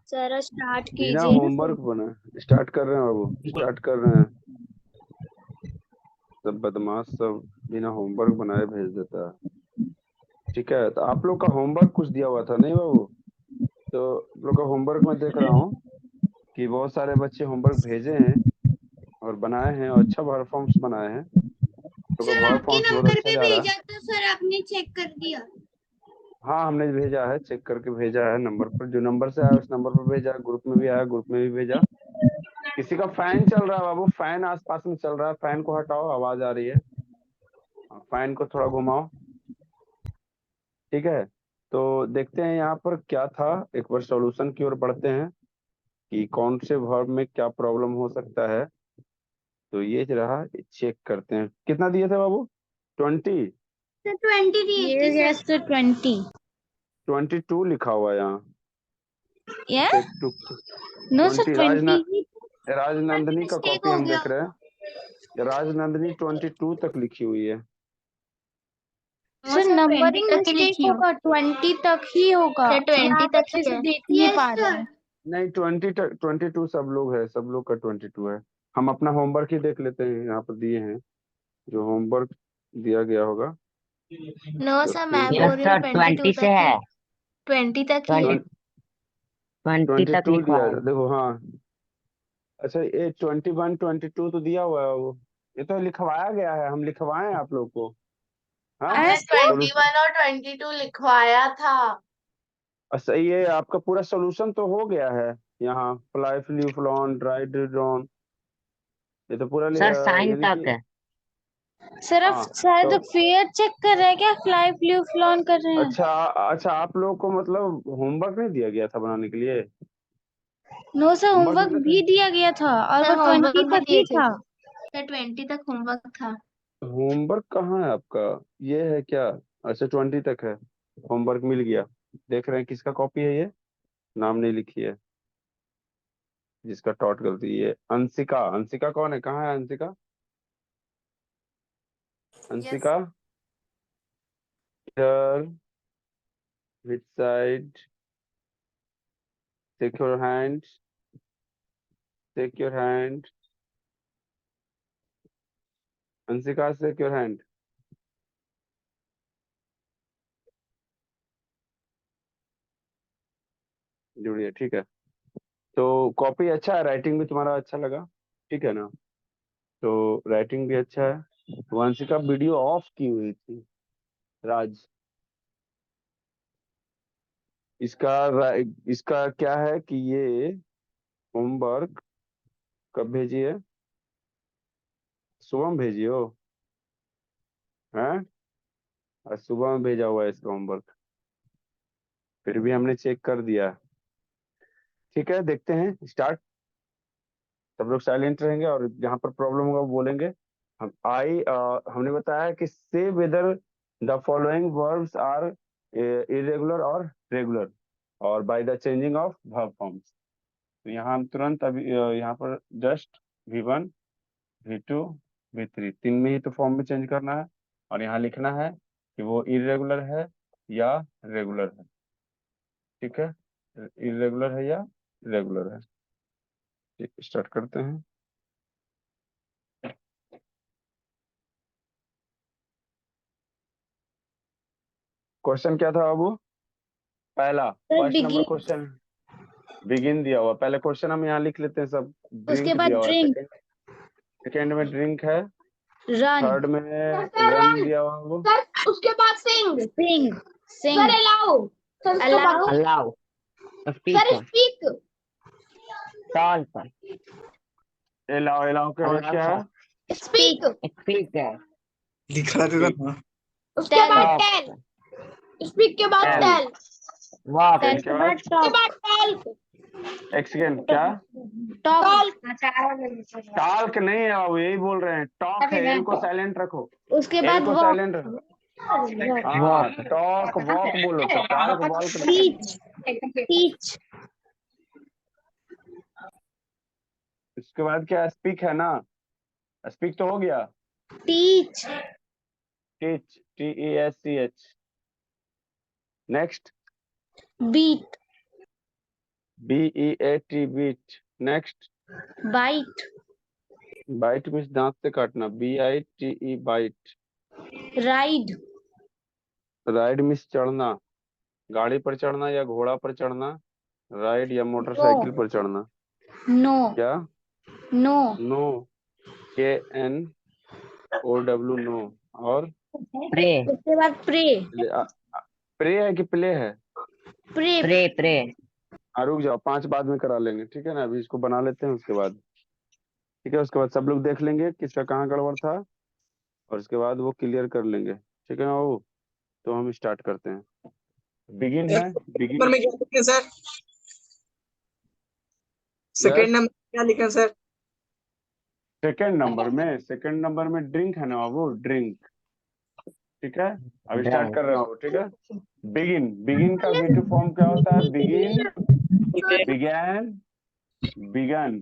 Sir start बिना कीजिए। Homework बना स्टार्ट कर रहे हैं बाबू, स्टार्ट कर रहे हैं। सब बदमाश सब बिना होमवर्क बनाए भेज देता है। ठीक है, तो आप लोग का होमवर्क कुछ दिया हुआ था नहीं बाबू? तो आप लोग का होमवर्क मैं देख रहा हूँ कि बहुत सारे बच्चे होमवर्क भेजे हैं और बनाए हैं और अच्छा वर्क फॉर्म्स बनाए हैं। तो का सर वर्क आपके फॉर्म्स बहुत नंबर अच्छा पे जा रहा है। भेजा तो सर आपने चेक कर दिया? हाँ हमने भेजा है, चेक करके भेजा है नंबर पर, जो नंबर से आया उस नंबर पर भेजा है, ग्रुप में भी आया, ग्रुप में भी भेजा। किसी का फैन चल रहा है बाबू, फैन आसपास में चल रहा है, फैन को हटाओ, आवाज आ रही है। फैन को थोड़ा घुमाओ। ठीक है, तो देखते हैं यहाँ पर क्या था। एक बार सॉल्यूशन की ओर बढ़ते हैं कि कौन से वर्ब में क्या प्रॉब्लम हो सकता है। तो ये रहा, चेक करते हैं। कितना दिए थे बाबू? 20? सर 20 दिए थे सर। Yes sir 20। 22 लिखा हुआ है यहाँ। या चेक टू नो सर 20। 20 ही। राजनंदनी का मिस्टेक कॉपी हो हम गया। देख रहे हैं। राजनंदनी 22 तक लिखी हुई है। सर सर 20 नंबरिंग तक ही मिस्टेक लिखी हूँ। होगा, 20 तक ही होगा। सर 20 आप तक अच्छे ही से है। देख नहीं यस पा रहे सर। हैं। नहीं 20 तक, 22 सब लोग है, सब लोग का 22 है। हम अपना होमवर्क ही देख लेते हैं, यहाँ पर दिए हैं जो होमवर्क दिया गया होगा। नो तो सर मैं फिर बोल रही हूँ 20 22 से तक ही। है। 20 तक ही है। 20 तक 22 लिखवा दिया है। है देखो, हाँ। अच्छा ये 21 22 तो दिया हुआ है वो, ये तो लिखवाया गया है, हम लिखवाए हैं आप लोग को। हाँ हमने ऐसा 21 और 22 लिखवाया था। सही है, आपका पूरा सोल्यूशन तो हो गया है। यहाँ fly flu flown dry drawn, ये तो पूरा सर साइन यानी तक कि। है। सिर्फ हाँ शायद तो फेयर चेक कर रहे हैं क्या, फ्लाई फ्लू फ्लॉन कर रहे हैं? अच्छा, अच्छा आप लोग को मतलब होमवर्क नहीं दिया गया था बनाने के लिए? नो सर होमवर्क होमवर्क मिला था? भी दिया गया था और सर वो होमवर्क 20 भी तक दिए ही थे। था। सर 20 तक होमवर्क था। होमवर्क कहाँ है आपका? ये है क्या? अच्छा 20 तक है, होमवर्क मिल गया। देख रहे हैं किसका कॉपी है ये, नाम नहीं लिखी है जिसका टॉट गलती है। अंशिका, अंशिका कौन है, कहाँ है Anshika? Yes. Anshika here, which side? Take your hand, take your hand. Anshika take your hand. जुड़िए, ठीक है। तो कॉपी अच्छा है, राइटिंग भी तुम्हारा अच्छा लगा, ठीक है ना? तो राइटिंग भी अच्छा है। तो अंशिका वीडियो ऑफ की हुई थी। राज, इसका क्या है कि ये होमवर्क कब भेजी है? सुबह में भेजी हो? हैं? आज सुबह में भेजा हुआ है इसका होमवर्क, फिर भी हमने चेक कर दिया। ठीक है, देखते हैं, स्टार्ट। सब लोग साइलेंट रहेंगे और जहां पर प्रॉब्लम होगा वो बोलेंगे। हमने बताया कि say whether the following verbs are irregular और रेगुलर और by the changing of verb forms. तो यहाँ हम तुरंत अभी यहाँ पर जस्ट V1 V2 V3 तीन में ही तो फॉर्म में चेंज करना है, और यहाँ लिखना है कि वो इरेगुलर है या रेगुलर है। ठीक है, इरेगुलर है या रेगुलर है। स्टार्ट करते हैं। क्वेश्चन क्या था बाबू? पहला, sir first number begin, question begin दिया हुआ। पहले क्वेश्चन हम यहाँ लिख लेते हैं सब। उसके ड्रिंक बाद दिया हुआ है, ड्रिंक, सेकंड, सेकंड में ड्रिंक है, रन, थर्ड में रन दिया हुआ वो। सर उसके बाद सिंग। सिंग, सर सिंग, अलाउ। सर उसके बाद allow, allow, sir speak, speak. Talk, allow, allow के बाद क्या है? Allow, speak. स्पीक है, लिखा रहता स्पीक, था। उसके बाद टॉक, टेल। स्पीक के बाद tell, tell, tell. Walk, tell tell के के बाद बाद उसके टॉक, बाद टॉल्क। एक सेकेंड, क्या? Talk, talk. टॉक नहीं है बाबू, यही बोल रहे हैं, टॉक है, एल को साइलेंट रखो, उसके एल बाद को वॉक, साइलेंट रखो। हाँ वॉक, टॉक वॉक बोलो, तो टॉक वॉक। टीच, टीच, इसके बाद क्या? स्पीक है ना, स्पीक तो हो गया। Teach, teach, TESCH। Next, beat, BEAT beat. Next, bite, bite means दांत से काटना, BITE bite. Ride, ride means चढ़ना, गाड़ी पर चढ़ना या घोड़ा पर चढ़ना, राइड या मोटरसाइकिल पर चढ़ना। नो, क्या? Know, know, KNOW, know. और प्रे उसके बाद प्रे, प्रे है कि प्ले है? प्रे, प्रे प्रे रुक जाओ, 5 बाद में करा लेंगे, ठीक है ना, अभी इसको बना लेते हैं उसके बाद। ठीक है, उसके बाद सब लोग देख लेंगे किसका कहाँ गड़बड़ था, और उसके बाद वो क्लियर कर लेंगे, ठीक है ना वो। तो हम स्टार्ट करते हैं। बिगिन है, नंबर बिगिन। में क्या लिखें सर? सेकेंड नंबर क्या लिखें सर? सेकंड नंबर में ड्रिंक है ना बाबू, ड्रिंक। ठीक है, अब स्टार्ट ड्रंक कर रहा हूँ, ठीक है। बिगिन, बिगिन का V2 फॉर्म क्या होता है? Begin, began, begun.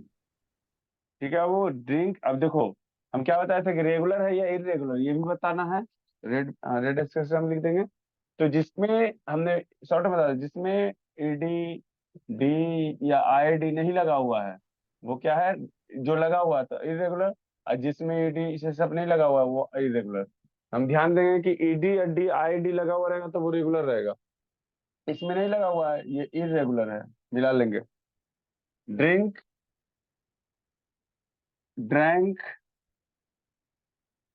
ठीक है, वो ड्रिंक। अब देखो, हम क्या बताए थे कि रेगुलर है या इरेगुलर, ये भी बताना है। रेड एक्सेस हम लिख देंगे। तो जिसमें हमने शॉर्ट में बता दिया, जिसमें ईडी, डी या आईडी नहीं लगा हुआ है वो क्या है? जो लगा हुआ था इरेगुलर। और जिसमें ईडी से सब नहीं लगा हुआ है वो इरेगुलर। हम ध्यान देंगे कि ईडी या डी आईडी लगा हुआ रहेगा तो वो रेगुलर रहेगा। इसमें नहीं लगा हुआ है, ये इरेगुलर है, मिला लेंगे। Drink, drank,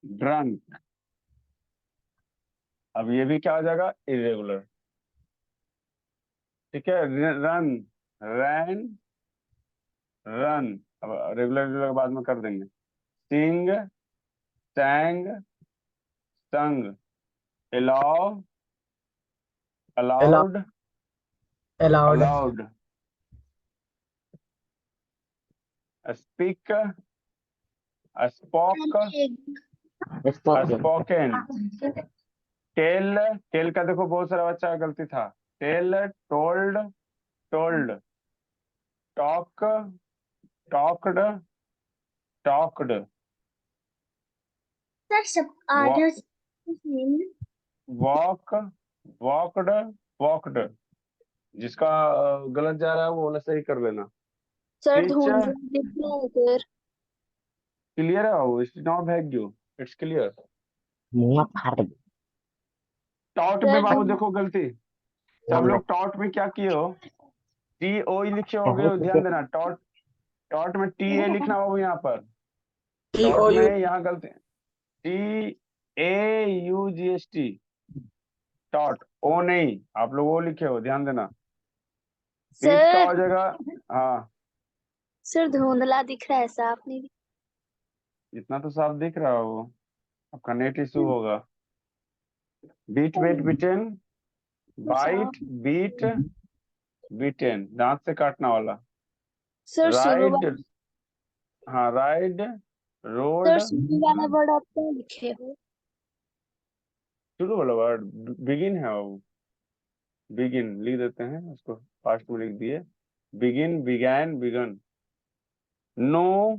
drunk. अब ये भी क्या हो जाएगा? इरेगुलर। ठीक है, रन, रैन, रन। अब रेगुलर बाद में कर देंगे। Sing, sang, sung. Allow, allowed, allowed, allowed. Speak, spoke, spoken spoken. Tell, tell का देखो बहुत सारा बच्चा का गलती था। Tell, told, told. Talk, talked, talked. Sir सब वॉक, वॉकड, वॉकड। जिसका गलत जा रहा है वो वाला सही कर लेना। सर टीच, ढूंढ लिखना है सर। क्लियर है वो, it's not hag you, it's clear. मुंह फाड़ दे टॉट में सर बाबू देखो गलती, सब लोग टॉट में क्या किए हो? TO ही लिखे होगे, ध्यान देना। टॉट, टॉट में TA लिखना बाबू यहाँ पर। टॉट TOU, में यहाँ गलती, TAUGST, टॉट। ओ नहीं, आप लोग वो लिखे हो, ध्यान देना। टीच का हो सर जाएगा। हाँ, सर धुंधला दिख रहा है, साफ नहीं दिख इतना तो साफ दिख रहा है वो, आपका नेट इशू होगा। बीट, बेट, बिटेन, बाइट, साफ। बीट, बीटेन, दांत से काटने वाला। सर शुरू राइड, हाँ राइड, रोड। सर शुरू वाला वर्ड आप क्या लिखे हो? शुरू वाला वर्ड बिगिन है वो, बिगिन लिख देते हैं उसको, फास्ट में लिख दिए। Begin, began, begun. Know,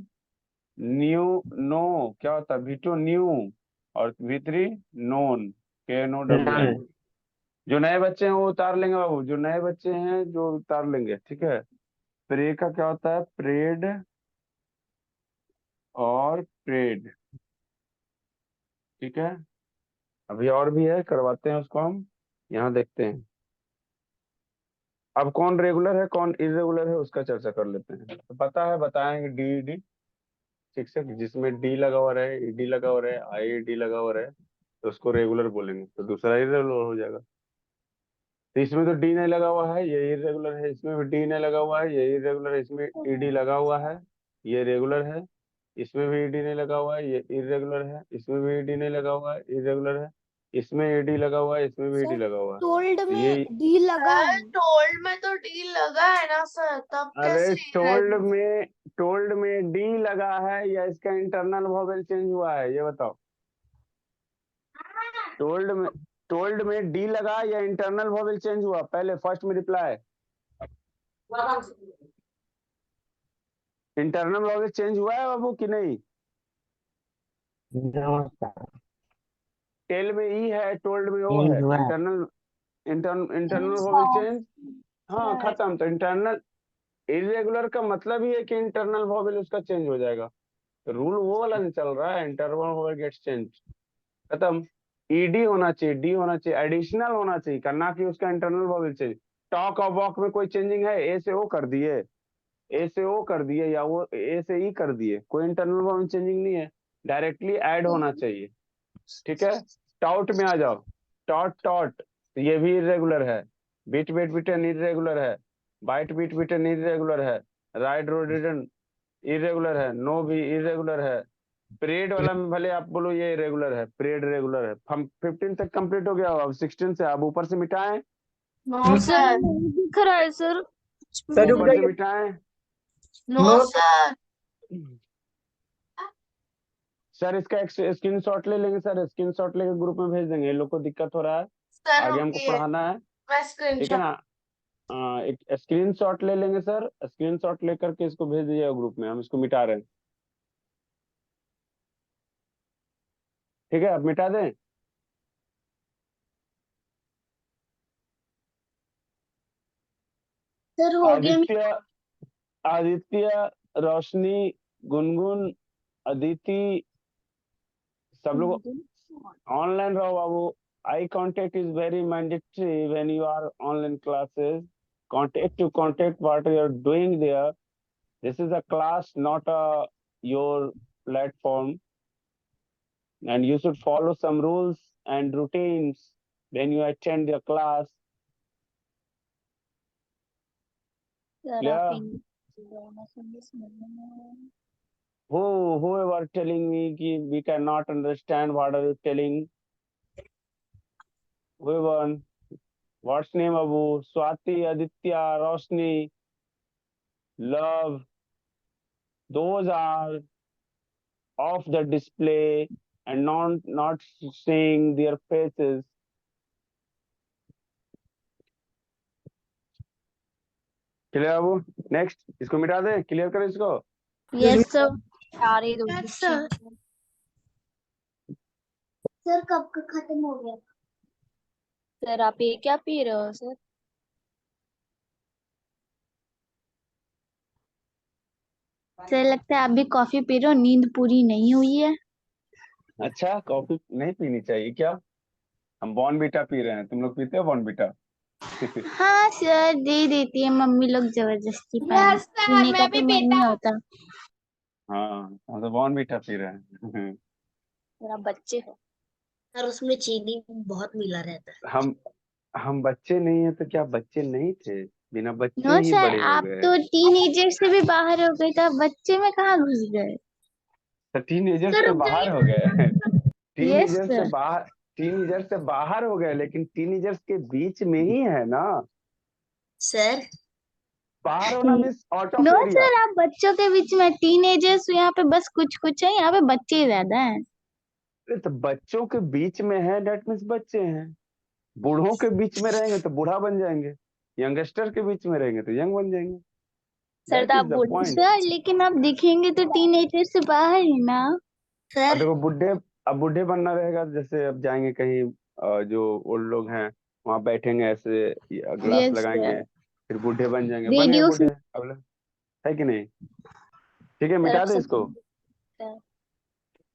knew, know क्या होता है? V2 न्यू, और V3 नोन, KNOWN। नन जो नए बच्चे हैं वो उतार लेंगे बाबू, जो नए बच्चे हैं जो उतार लेंगे, ठीक है। प्रे का क्या होता है? प्रेड और प्रेड। ठीक है, अभी और भी है, करवाते हैं उसको हम। यहाँ देखते हैं अब कौन रेगुलर है कौन इरेगुलर है, उसका चर्चा कर लेते हैं। तो पता है, बताएंगे डी डी, ठीक से, जिसमें डी लगा हुआ रहे, ईडी लगा हुआ रहे, आईडी लगा हुआ रहे, तो उसको रेगुलर बोलेंगे, तो दूसरा इरेगुलर हो जाएगा। तो इसमें तो डी नहीं लगा हुआ है, ये इरेगुलर है। इसमें भी डी नहीं लगा हुआ है, ये इरेगुलर है। इसमें ईडी लगा हुआ है, ये रेगुलर है। इसमें भी ईडी नहीं लगा हुआ है, ये इरेगुलर है। इसमें भी ईडी नहीं लगा हुआ है, इरेगुलर है। इसमें ईडी लगा हुआ है, इसमें भी ईडी लगा हुआ है। टोल्ड तो में ये, डी लगा है। टोल्ड में तो डी लगा है ना सर, तब अरे कैसे टोल्ड में डी लगा है या इसका इंटरनल वोवेल चेंज हुआ है, ये बताओ। टोल्ड में, टोल्ड में डी लगा या इंटरनल वोवेल चेंज हुआ? पहले फर्स्ट में रिप्लाई, इंटरनल वोवेल चेंज हुआ है बाबू कि नहीं? नमस्कार टेल में ई है, टोल्ड में ओ है। चेंज हुआ है इंटरनल वोवेल चेंज, हाँ खत्म। तो इंटरनल, इरेगुलर का मतलब ही है कि इंटरनल वॉवेल उसका चेंज हो जाएगा। तो रूल वो वाला नहीं चल रहा है, इंटरनल वॉवेल गेट्स चेंज, खत्म। ईडी होना चाहिए, डी होना चाहिए, एडिशनल होना चाहिए, करना कि उसका इंटरनल वॉवेल चेंज। टॉक और वॉक में कोई चेंजिंग है? ए से ओ कर दिए, ए से ओ कर दिए, या वो ए से ई कर दिए, कोई इंटरनल वॉवेल चेंजिंग नहीं है, डायरेक्टली ऐड होना चाहिए। ठीक है, टाउट में आ जाओ, टॉट टॉट, तो ये भी इरेगुलर है। बीट बीट बिटन इरेगुलर है, बाइट बीट बिटन इरेगुलर है, राइड रोड रिटन इरेगुलर है, नो भी इरेगुलर है। परेड वाला में भले आप बोलो ये इरेगुलर है, परेड रेगुलर है। हम 15 तक कंप्लीट हो गया, अब 16 से आप ऊपर से मिटाएं, नो सर सर, नहीं दिख रहा है सर। सर रुक ऊपर से जाइए। मिटाएं। No no sir. सर इसका स्क्रीनशॉट ले लेंगे सर, स्क्रीनशॉट लेके ग्रुप में भेज देंगे, ये लोग को दिक्कत हो रहा है, सर आगे हमको रुकिए, पढ़ाना है। मैं ठीक है स्क्रीनशॉट। ना? एक स्क्रीनशॉट ले लेंगे सर, स्क्रीनशॉट लेकर के इसको भेज दीजिएगा ग्रुप में, हम इसको मिटा रहे हैं। ठीक है, आप मिटा दें। सर हो गया। आदित्य, आदित्य, रोशनी, गुनगुन, अदिति, सब लोग ऑनलाइन रहो बाबू। Eye contact is very mandatory when you are online classes. Contact to contact what you are doing there. This is a class, not a your platform, and you should follow some rules and routines when you attend your class. Sir Yeah. आप Whoever telling me कि we cannot understand what are you telling? Whoever, what's name Abu? Swati, Aditya, Roshni, Love, those are off the display and not seeing their faces. Clear Babu? Next, इसको मिटा दे, clear कर इसको। Yes sir. सारे दो Yes, sir. Sir कब का खत्म हो गया? सर आप ये क्या पी रहे हो सर? सर लगता है आप भी कॉफी पी रहे हो, नींद पूरी नहीं हुई है। अच्छा, कॉफी नहीं पीनी चाहिए क्या? हम बॉर्नवीटा पी रहे हैं, तुम लोग पीते हो बॉर्नवीटा? हाँ सर, दे देती है मम्मी लोग जबरदस्ती यस सर, पीने का मैं भी तो मन पीता नहीं हूँ। होता। हाँ, हम तो बॉर्नवीटा पी रहे हैं। सर आप बच्चे हो। सर उसमें चीनी बहुत मिला रहता है। हम बच्चे नहीं है तो क्या बच्चे नहीं थे? बिना बच्चे नो ही सर, बड़े हो आप गए। तो टीनेजर से भी बाहर हो गए, तो आप बच्चे में कहाँ घुस गए? तो टीनेजर सर से रुक बाहर हो जाइए। गए। यस टीनेजर से सर। बाहर, टीनेजर से बाहर हो गए, लेकिन टीनेजर्स के बीच में ही है ना। सर बाहर होना means out of no area. Sir, आप बच्चों के बीच में, टीनेजर्स यहाँ पे बस कुछ कुछ है, यहाँ पे बच्चे ज्यादा हैं। तो बच्चों के बीच में है, डेट मीन्स बच्चे हैं। बूढ़ों के बीच में रहेंगे तो बूढ़ा बन जाएंगे, यंगस्टर के बीच में रहेंगे तो यंग बन जाएंगे। सर दैट तो आप इज द बूढ़े पॉइंट। सर लेकिन आप दिखेंगे तो टीनेजर से बाहर ही ना। और सर देखो बुढ़े, अब बुढ़े बनना रहेगा, जैसे अब जाएंगे कहीं, जो ओल्ड लोग हैं वहां बैठेंगे ऐसे, ग्लास यस लगाएंगे, सर। फिर बूढ़े बन जाएंगे, बन गए रेडियो बूढ़े अब, है कि नहीं? ठीक है, सर मिटा आप दे सब इसको।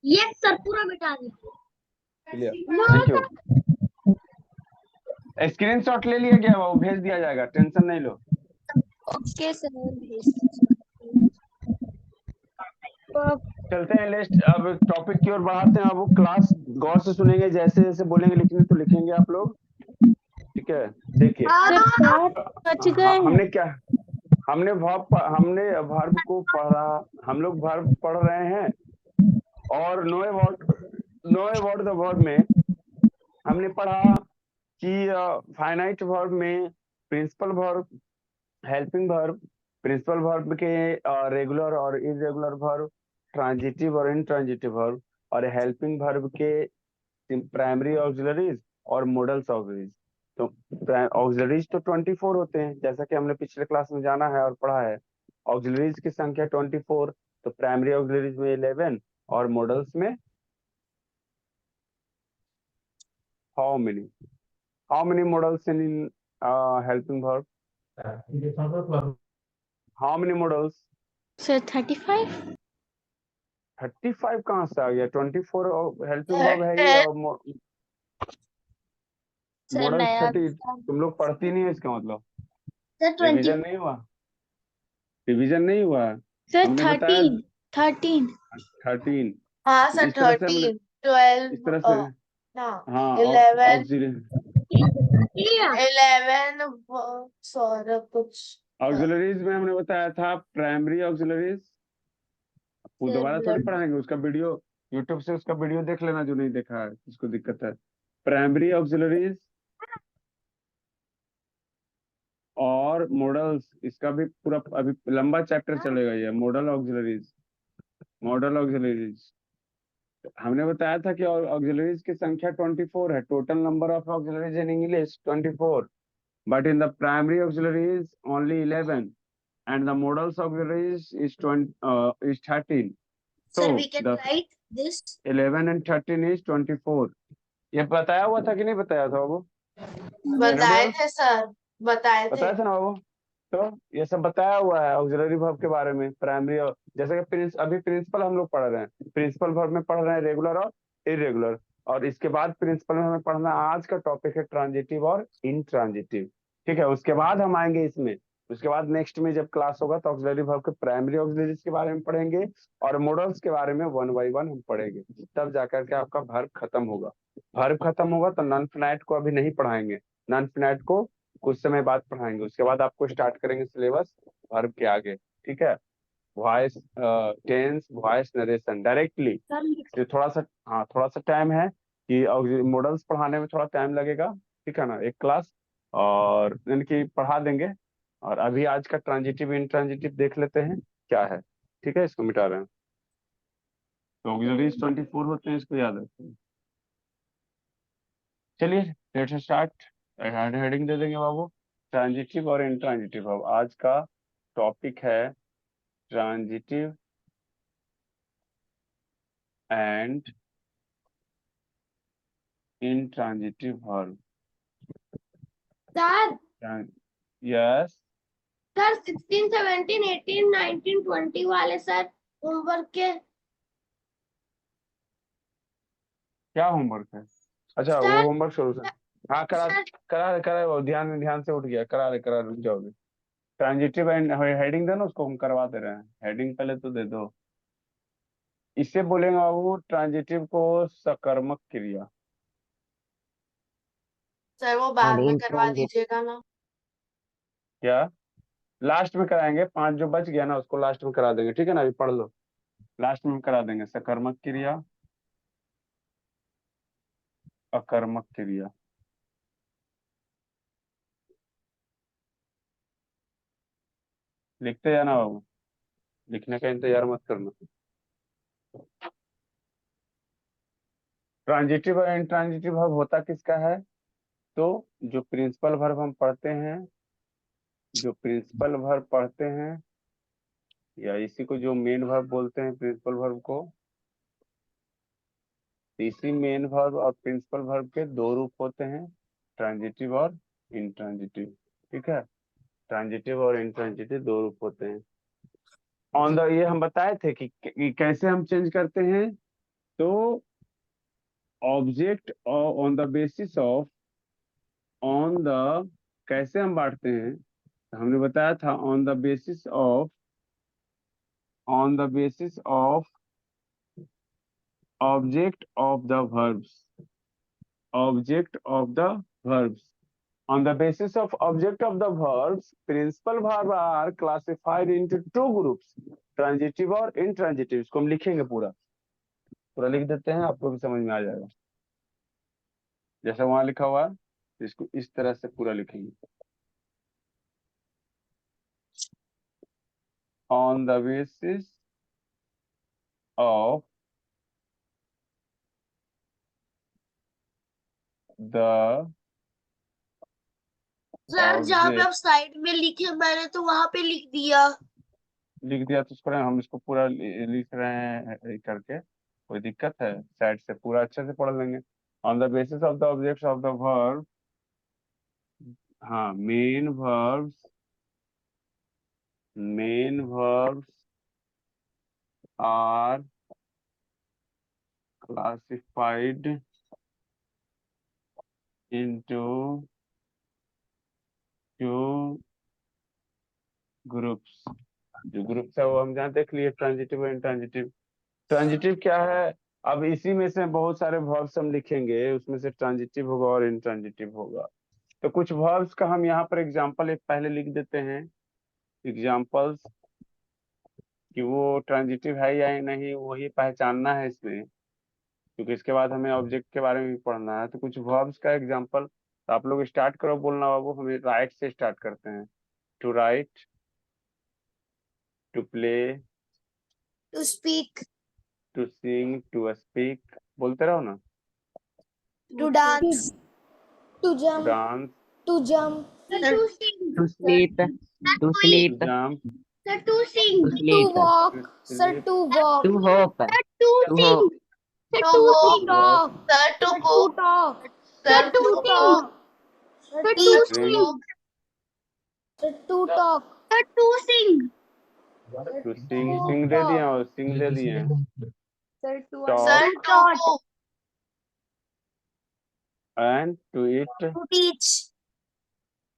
यस सर, पूरा मिटा दीजिए। Clear, thank you. स्क्रीनशॉट ले लिया गया, वो भेज दिया जाएगा, टेंशन नहीं लो। ओके सर भेज तो अब चलते हैं लिस्ट, अब टॉपिक की ओर बढ़ाते हैं। अब वो क्लास गौर से सुनेंगे, जैसे जैसे बोलेंगे लिखने तो लिखेंगे आप लोग। ठीक है, देखिए। सर चार बच गए हैं। हमने क्या, हमने वर्ब को पढ़ा, हम लोग वर्ब पढ़ रहे हैं, और नोए वर्ड द वर्ब में हमने पढ़ा कि फाइनाइट वर्ब में principal verb, helping verb, principal verb के रेगुलर और इरेगुलर वर्ब, ट्रांजिटिव और इनट्रांजिटिव वर्ब, और हेल्पिंग वर्ब के प्राइमरी ऑक्सिलरीज और मॉडल्स ऑक्सिलरीज। तो ऑक्सिलरीज तो 24 होते हैं, जैसा कि हमने पिछले क्लास में जाना है और पढ़ा है। ऑक्सिलरीज की संख्या 24, तो प्राइमरी ऑक्सिलरीज में 11 और मॉडल्स में how many models in helping verb? How many models? Sir 35। 35 कहाँ से आ गया? 24 हेल्पिंग वर्ब है ही, 10 और सर मॉडल नया 30। तुम लोग पढ़ती नहीं हो, इसका मतलब सर 20। रिवीजन नहीं हुआ? रिवीजन नहीं हुआ? सर हमने बताया 13। 13। हाँ सर, इस तरह से हमने 13 12 इस तरह से ना हाँ 11 Yeah. 11 सौरभ कुछ ऑक्सिलरीज में हमने बताया था प्राइमरी ऑक्सिलरीज। वो सर दोबारा थोड़ी पढ़ाएंगे, उसका वीडियो यूट्यूब से उसका वीडियो देख लेना जो नहीं देखा है, जिसको दिक्कत है। प्राइमरी ऑक्सिलरीज और मॉडल्स, इसका भी पूरा अभी लंबा चैप्टर चलेगा ये, मॉडल ऑक्सिलरीज। मॉडल ऑक्सिलरीज हमने बताया था कि ऑक्सिलरीज की संख्या 24 है। Total number of auxiliaries in English 24, but in the primary auxiliaries only 11, and the modals auxiliaries is 13. Sir, So we can the write this. 11 and 13 is 24. ये बताया हुआ था कि नहीं बताया था वो? बताए Anybody else? थे सर, बताए थे। बताया था ना वो? तो ये सब बताया हुआ है ऑक्सिलरी वर्ब के बारे में। प्राइमरी और जैसे कि अभी प्रिंसिपल हम लोग पढ़ रहे हैं, प्रिंसिपल वर्ब में पढ़ रहे हैं रेगुलर और इरेगुलर, और इसके बाद प्रिंसिपल में हमें पढ़ना, आज का टॉपिक है ट्रांजिटिव और इंट्रांजिटिव। ठीक है, उसके बाद हम आएंगे इसमें, उसके बाद नेक्स्ट में जब क्लास होगा तो ऑक्सिलरी वर्ब के प्राइमरी ऑक्सिलरीज के बारे में पढ़ेंगे और मॉडल्स के बारे में 1 by 1 हम पढ़ेंगे। तब जाकर के आपका वर्ब खत्म होगा। वर्ब खत्म होगा तो नॉन फिनाइट को अभी नहीं पढ़ाएंगे, नॉन फिनाइट को कुछ समय बाद पढ़ाएंगे। उसके बाद आपको स्टार्ट करेंगे सिलेबस वर्ब के आगे। ठीक है, voice tense, voice narration directly. जो थोड़ा सा, हाँ थोड़ा सा टाइम है कि मॉडल्स पढ़ाने में थोड़ा टाइम लगेगा, ठीक है ना, एक क्लास और इनकी पढ़ा देंगे। और अभी आज का ट्रांजिटिव इंट्रांजिटिव देख लेते हैं क्या है। ठीक है, इसको मिटा रहे हैं। तो ऑक्सिलरीज 24 होते हैं, इसको याद रखते हैं। चलिए लेट्स स्टार्ट। हेडिंग दे देंगे बाबू, ट्रांजिटिव और इंट्रांजिटिव। अब आज का टॉपिक है transitive and intransitive verb. Sir, Yes, sir 16, 17, 18, 19, 20 वाले सर होमवर्क के। क्या होमवर्क है? अच्छा वो सर होमवर्क सोल्यूशन, हाँ करा सर करा करा वो ध्यान से उठ गया, करा रुक जाओगे। ट्रांजिटिव एंड हेडिंग दे ना, उसको हम करवा दे रहे हैं। हेडिंग पहले तो दे दो। इससे बोलेंगे बाबू ट्रांजिटिव को सकर्मक क्रिया। सर वो और बाद में करवा इंट्रांजिटिव दीजिएगा ना। क्या लास्ट में कराएंगे? 5 जो बच गया ना उसको लास्ट में करा देंगे, ठीक है ना, अभी पढ़ लो, लास्ट में करा देंगे। सकर्मक क्रिया, अकर्मक क्रिया। लिखते जाना बाबू, लिखने का इंतजार मत करना। ट्रांजिटिव और इंट्रांजिटिव वर्ब होता किसका है? तो जो प्रिंसिपल वर्ब हम पढ़ते हैं, जो प्रिंसिपल वर्ब पढ़ते हैं, या इसी को जो मेन वर्ब बोलते हैं प्रिंसिपल वर्ब को, इसी मेन वर्ब और प्रिंसिपल वर्ब के दो रूप होते हैं, ट्रांजिटिव और इंट्रांजिटिव। ठीक है, ट्रांजिटिव और इंट्रांजिटिव दो रूप होते हैं। ऑन द, ये हम बताए थे कि कैसे हम चेंज करते हैं। तो object on the basis of, on the, कैसे हम बांटते हैं, हमने बताया था on the basis of, on the basis of object of the verbs, object of the verbs. On the basis of object of the verbs, principal verb are classified into two groups, transitive और intransitive। इसको हम लिखेंगे, पूरा पूरा लिख देते हैं, आपको भी समझ में आ जाएगा। जैसा वहां लिखा हुआ है, इसको इस तरह से पूरा लिखेंगे। On the basis of the sir जहाँ पे object, आप साइड में लिखे मैंने तो वहां पे लिख दिया। लिख दिया तो उसको हम इसको पूरा लिख रहे हैं करके, कोई दिक्कत है? साइड से पूरा अच्छे से पढ़ लेंगे। On the basis of the objects of the verb, हाँ main verbs main verbs are classified into two groups। जो ग्रुप्स है वो हम जहाँ देख लिए, ट्रांजिटिव और इंट्रांजिटिव। ट्रांजिटिव क्या है? अब इसी में से बहुत सारे वर्ब्स हम लिखेंगे, उसमें से ट्रांजिटिव होगा और इंट्रांजिटिव होगा। तो कुछ वर्ब्स का हम यहाँ पर एग्जांपल एक पहले लिख देते हैं, एग्जांपल्स, कि वो ट्रांजिटिव है या नहीं, वही पहचानना है इसमें, क्योंकि इसके बाद हमें ऑब्जेक्ट के बारे में भी पढ़ना है। तो कुछ वर्ब्स का एग्जांपल, तो आप लोग स्टार्ट करो बोलना बाबू। हमें राइट से स्टार्ट करते हैं। To write, to play, To speak, to sing, to speak, बोलते रहो ना। to dance, to to jump, dance, to jump, to sing, To sleep. To to sleep. Jump, sir, to sing, To to sleep. walk, to sir, sleep, to walk, To hope. to To sing, hope. sir, To to walk, talk, sir to sir, to cook, talk, sir sir, to to sing, talk, sir, sir to to sing, cook, sir, to talk, sir, to sing, to sing, sing दे दिए और sing दे दिए। sir, to talk sir to cook, and to eat, to teach,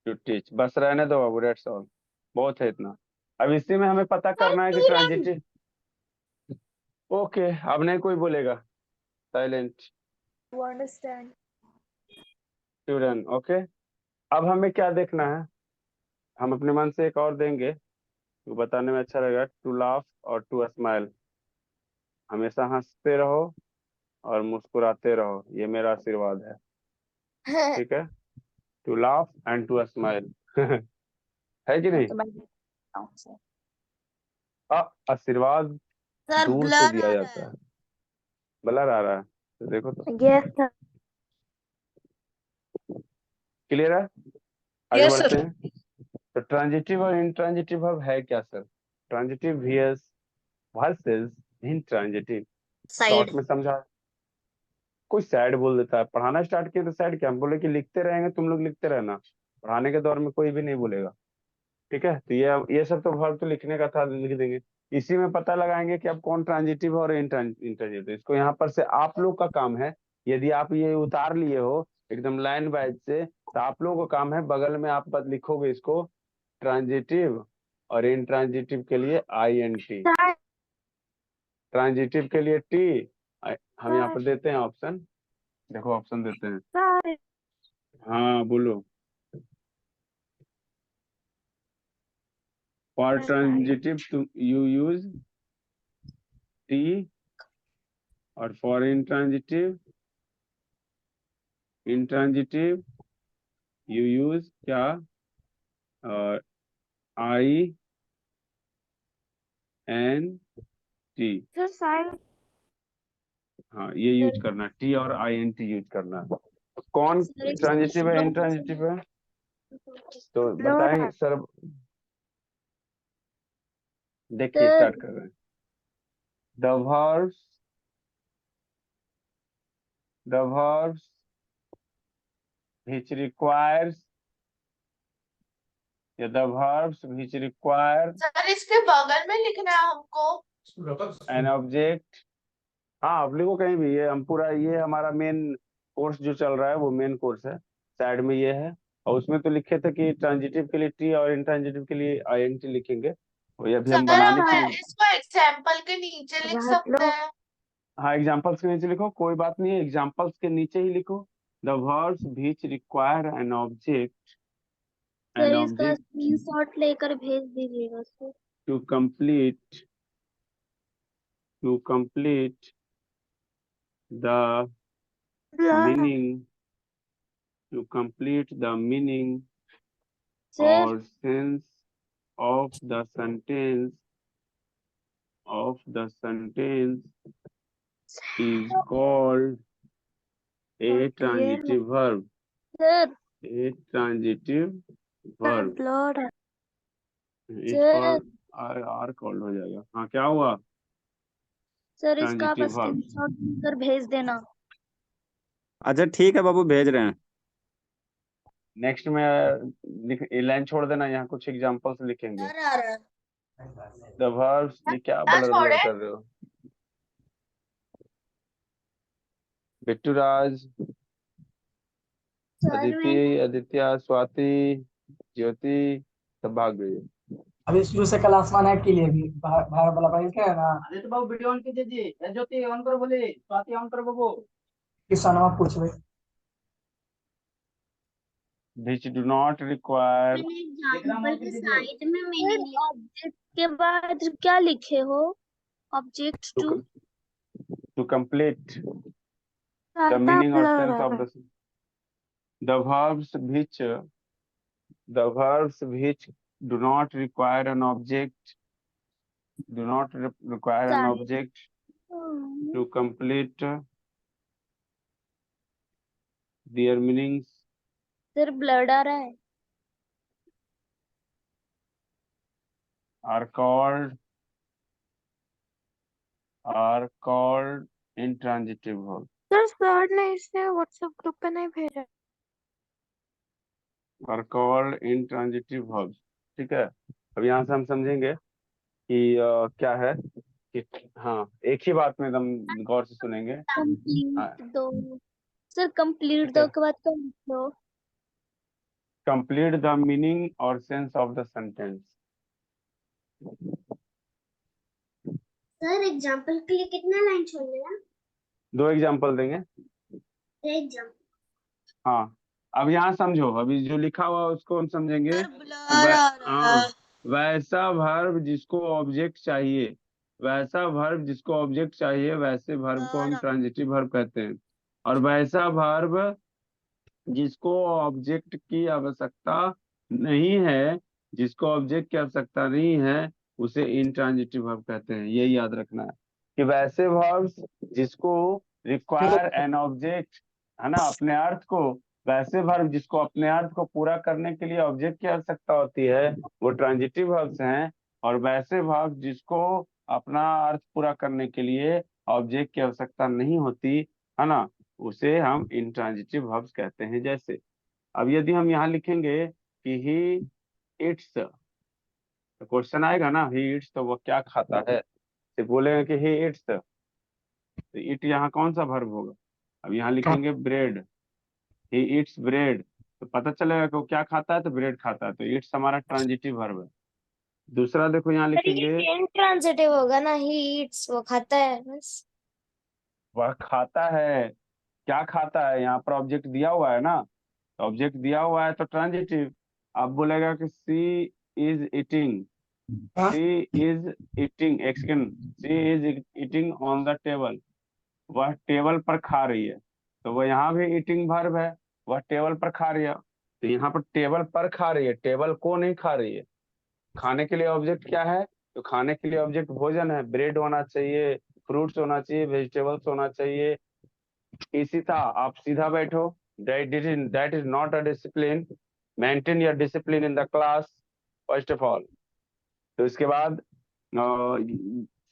to teach. बस रहने दो बाबू, that's all, बहुत है इतना। अब इसी में हमें पता करना है कि to run, ट्रांजिटिव। ओके, अब नहीं कोई बोलेगा, silent. to understand, to run, okay. अब हमें क्या देखना है, हम अपने मन से एक और देंगे तो बताने में अच्छा लगेगा। टू लाफ और टू स्माइल, हमेशा हंसते रहो और मुस्कुराते रहो, ये मेरा आशीर्वाद है, ठीक है। To laugh and to smile है कि नहीं? आशीर्वाद sir, दूर से दिया जाता है। ब्लर आ रहा है तो देखो तो, यस सर। क्लियर है? आगे Yes, बढ़ते sir. हैं। तो ट्रांजिटिव और इंट्रांजिटिव वर्ब है क्या sir? Transitive VS versus intransitive, short में समझा। कोई सैड बोल देता है, पढ़ाना स्टार्ट किया तो सैड क्या, हम बोले कि लिखते रहेंगे, तुम लोग लिखते रहना, पढ़ाने के दौर में कोई भी नहीं बोलेगा, ठीक है। तो ये सब तो वर्ब तो लिखने का था, लिख देंगे। इसी में पता लगाएंगे कि अब कौन ट्रांजिटिव और इंट्रांजिटिव। इसको यहाँ पर से आप लोग का काम है, यदि आप ये उतार लिए हो एकदम लाइन वाइज से, तो आप लोगों का काम है बगल में आप लिखोगे इसको, ट्रांजिटिव और इंट्रांजिटिव के लिए INT, ट्रांजिटिव के लिए T। हम यहाँ पर देते हैं ऑप्शन, देखो ऑप्शन देते हैं। सर हाँ बोलो। For transitive you use T, और फॉर इंट्रांजिटिव यू यूज क्या, और INT। सर साइड हाँ ये यूज करना, T और INT यूज करना। कौन ट्रांजिटिव है इंट्रांजिटिव है, तो बताएंगे सर। देखिए स्टार्ट कर रहे हैं। the verbs which requires, या the verbs which require sir इसके बगल में लिखना है हमको। an object। हाँ आप लिखो कहीं भी, ये हम पूरा, ये हमारा मेन कोर्स जो चल रहा है वो मेन कोर्स है, साइड में ये है। और उसमें तो लिखे थे कि ट्रांजिटिव के लिए T और इंट्रांजिटिव के लिए INT लिखेंगे, और ये अभी हम सर बनाने हम के लिए। इसको एग्जाम्पल के नीचे लिख सकते हैं। हाँ एग्जाम्पल्स के नीचे लिखो, कोई बात नहीं है, एग्जाम्पल्स के नीचे ही लिखो। The verbs which require an object sir इसका स्क्रीनशॉट लेकर भेज दीजिएगा sir. to complete the meaning, to complete the meaning sir or sense of the sentence is called a transitive verb, sir a transitive verb blood है is sir. called R called हो जाएगा। हाँ क्या हुआ? Sir इसका आप Transitive verb। Screenshot लेकर भेज देना। अच्छा ठीक है बाबू, भेज रहे हैं। नेक्स्ट में लाइन छोड़ देना, यहाँ कुछ एग्जांपल्स लिखेंगे। सर आ रहा है। द verbs, ये क्या ब्लर छोड़े। ब्लर कर रहे हो? बिट्टू राज, सर अदिति, आदित्य, स्वाति, ज्योति सब भाग गई है। अभी शुरू से क्लास 1 के लिए भी बाहर वाला भाई क्या है ना आदित्य बाबू वीडियो ऑन कीजिए, ज्योति ऑन करो, बोले स्वाति ऑन करो बाबू। किसान पूछ रहे which do not require मैंने एग्जाम्पल के साइड में मीनिंग ऑब्जेक्ट के बाद क्या लिखे हो? Object to, to to complete the meaning or sense of the verbs which do not require an object to complete their meanings sir blood आ रहा है। are called intransitive verbs. Sir ने इसे व्हाट्सएप ग्रुप पे नहीं भेजा। are called intransitive verbs. ठीक है, अब यहाँ से हम समझेंगे कि क्या है कि हाँ, एक ही बात में एकदम गौर से सुनेंगे। हाँ, कंप्लीट दो सर, कंप्लीट ठीक है। दो के बाद क्या लिखो? complete the meaning or sense of the sentence. Sir example के लिए कितना लाइन छोड़ेगा? 2 एग्जाम्पल देंगे। एग्जाम्पल हाँ, अब यहाँ समझो, अभी जो लिखा हुआ है उसको हम समझेंगे। वैसा वर्ब जिसको ऑब्जेक्ट चाहिए, वैसे वर्ब को हम ट्रांजिटिव वर्ब कहते हैं। और वैसा वर्ब जिसको ऑब्जेक्ट की आवश्यकता नहीं है, उसे इंट्रांजिटिव वर्ब कहते हैं। ये याद रखना है कि वैसे वर्ब्स जिसको रिक्वायर एन ऑब्जेक्ट, है ना, अपने अर्थ को, वैसे वर्ब जिसको अपने अर्थ को पूरा करने के लिए ऑब्जेक्ट की आवश्यकता होती है, वो ट्रांजिटिव वर्ब्स हैं। और वैसे वर्ब जिसको अपना अर्थ पूरा करने के लिए ऑब्जेक्ट की आवश्यकता नहीं होती, है ना, उसे हम इंट्रांजिटिव वर्ब्स कहते हैं। जैसे अब यदि हम यहाँ लिखेंगे कि ही इट्स, तो क्वेश्चन आएगा ना, ही इट्स तो वो क्या खाता है, तो बोलेंगे कि ही इट्स, तो इट यहाँ कौन सा वर्ब होगा? अब यहाँ लिखेंगे ब्रेड, ही इट्स ब्रेड, तो पता चलेगा कि वो क्या खाता है, तो ब्रेड खाता है, तो इट्स हमारा ट्रांजिटिव वर्ब है। दूसरा देखो यहाँ लिखेंगे इंट्रांजिटिव होगा ना, ही ईट्स, वो खाता है बस। वह खाता है, क्या खाता है, यहाँ पर ऑब्जेक्ट दिया हुआ है ना, ऑब्जेक्ट दिया हुआ है तो ट्रांजिटिव। अब बोलेगा कि she is eating, she is eating on the table, वह टेबल पर खा रही है, तो वह यहाँ भी ईटिंग वर्ब है, वह टेबल पर खा रही है। तो यहाँ पर टेबल पर खा रही है, टेबल को नहीं खा रही है। खाने के लिए ऑब्जेक्ट क्या है? तो खाने के लिए ऑब्जेक्ट भोजन है, ब्रेड होना चाहिए, फ्रूट्स होना चाहिए, वेजिटेबल्स होना चाहिए। इसी था, आप सीधा बैठो, that is not a discipline, maintain your discipline in the class first of all। तो इसके बाद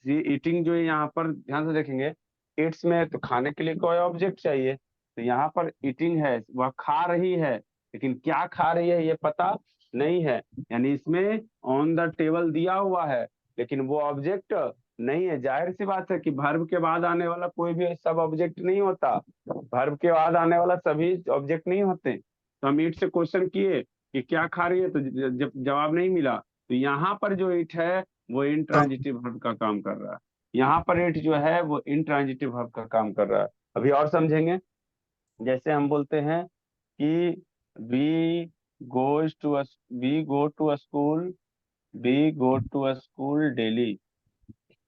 ईटिंग जो है यहाँ पर ध्यान से देखेंगे, इट्स में तो खाने के लिए कोई ऑब्जेक्ट चाहिए, तो यहाँ पर ईटिंग है, वह खा रही है, लेकिन क्या खा रही है ये पता नहीं है, यानी इसमें ऑन द टेबल दिया हुआ है, लेकिन वो ऑब्जेक्ट नहीं है। जाहिर सी बात है कि वर्ब के बाद आने वाला कोई भी सब ऑब्जेक्ट नहीं होता, वर्ब के बाद आने वाला सभी ऑब्जेक्ट नहीं होते। तो हम इट से क्वेश्चन किए कि क्या खा रही है, तो जब जवाब नहीं मिला, तो यहाँ पर जो इट है वो इंट्रांजिटिव वर्ब का काम कर रहा है, यहाँ पर इट जो है वो इंट्रांजिटिव वर्ब का काम कर रहा है। अभी और समझेंगे, जैसे हम बोलते हैं कि we go to a school daily,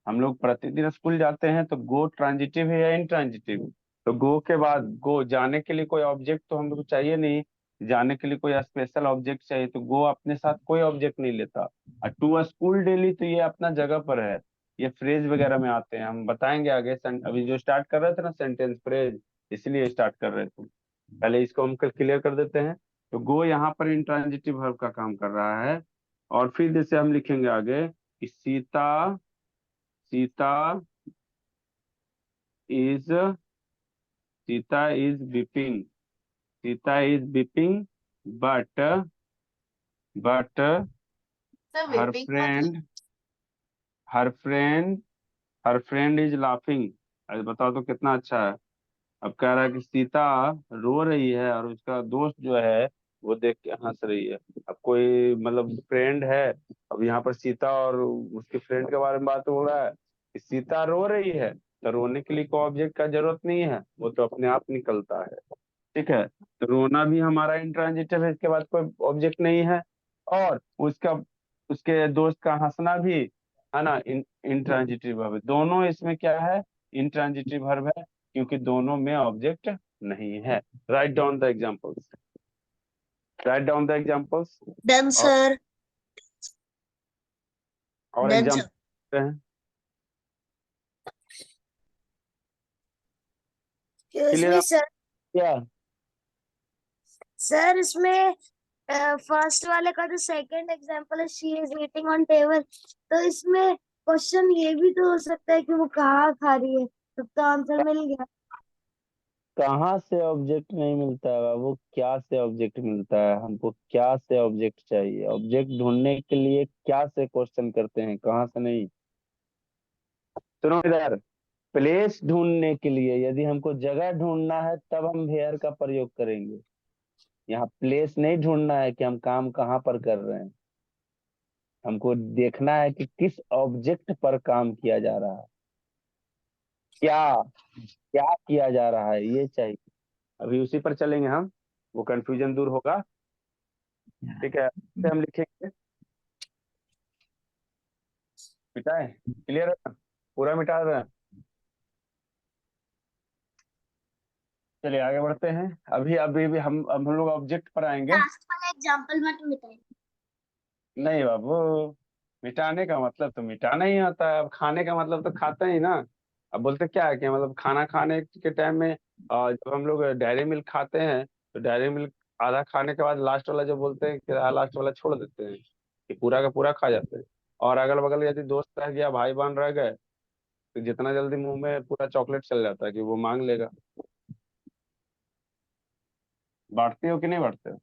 हम लोग प्रतिदिन स्कूल जाते हैं, तो गो ट्रांजिटिव है या इंट्रांजिटिव? तो गो के बाद, गो जाने के लिए कोई ऑब्जेक्ट तो हम लोग को चाहिए नहीं, जाने के लिए कोई स्पेशल ऑब्जेक्ट चाहिए, तो गो अपने साथ कोई ऑब्जेक्ट नहीं लेता। और टू अ स्कूल डेली, तो ये अपना जगह पर है, ये फ्रेज वगैरह में आते हैं, हम बताएंगे आगे। अभी जो स्टार्ट कर रहे थे ना सेंटेंस फ्रेज, इसलिए स्टार्ट कर रहे थे, पहले इसको हम क्लियर कर देते हैं। तो गो यहाँ पर इंट्रांजिटिव वर्ब का काम कर रहा है। और फिर जैसे हम लिखेंगे आगे कि Sita is beeping, but sir her whipping friend her friend is laughing. अरे बताओ तो कितना अच्छा है। अब कह रहा है कि सीता रो रही है और उसका दोस्त जो है वो देख के हंस रही है। अब कोई मतलब फ्रेंड है। अब यहाँ पर सीता और उसके फ्रेंड के बारे में बात हो रहा है कि सीता रो रही है, तो रोने के लिए कोई ऑब्जेक्ट का जरूरत नहीं है, वो तो अपने आप निकलता है। ठीक है, तो रोना भी हमारा इंट्रांजिटिव है, इसके बाद कोई ऑब्जेक्ट नहीं है। और उसका उसके दोस्त का हंसना भी है ना, इंट्रांजिटिव वर्ब है। दोनों इसमें क्या है, इंट्रांजिटिव वर्ब है, क्योंकि दोनों में ऑब्जेक्ट नहीं है। Write down the examples. Write down the examples. Done और सर। Done sir. एग्जांपल हैं। क्लियर इसमें सर, क्या? सर इसमें फर्स्ट वाले का जो सेकंड एग्जांपल है, she is eating on table, तो इसमें क्वेश्चन ये भी तो हो सकता है कि वो कहाँ खा रही है, तब तो आंसर मिल गया। कहाँ से ऑब्जेक्ट नहीं मिलता है बाबू, क्या से ऑब्जेक्ट मिलता है? हमको क्या से ऑब्जेक्ट चाहिए? ऑब्जेक्ट ढूंढने के लिए क्या से क्वेश्चन करते हैं, कहाँ से नहीं। सुनो इधर, प्लेस ढूंढने के लिए यदि हमको जगह ढूंढना है तब हम वेयर का प्रयोग करेंगे। यहाँ प्लेस नहीं ढूंढना है कि हम काम कहाँ पर कर रहे हैं, हमको देखना है कि किस ऑब्जेक्ट पर काम किया जा रहा है, क्या क्या किया जा रहा है, ये चाहिए। अभी उसी पर चलेंगे हम, वो कंफ्यूजन दूर होगा। ठीक है, तो हम लिखेंगे, मिटाए, क्लियर है ना? पूरा मिटा दें। चलिए आगे बढ़ते हैं। अभी अभी भी हम लोग ऑब्जेक्ट पर आएंगे। लास्ट वाला एग्जांपल मत मिटाइए। नहीं बाबू, मिटाने का मतलब तो मिटाना ही होता है। अब खाने का मतलब तो खाते ही ना। अब बोलते क्या है कि मतलब खाना खाने के टाइम में जब हम लोग डेयरी मिल्क खाते हैं, तो डेयरी मिल्क आधा खाने के बाद लास्ट वाला जो बोलते हैं कि लास्ट वाला छोड़ देते हैं, कि पूरा का पूरा खा जाते हैं। और अगल बगल यदि दोस्त रह गया, भाई बहन रह गए, तो जितना जल्दी मुंह में पूरा चॉकलेट चल जाता है कि वो मांग लेगा। बांटते हो कि नहीं बांटते हो?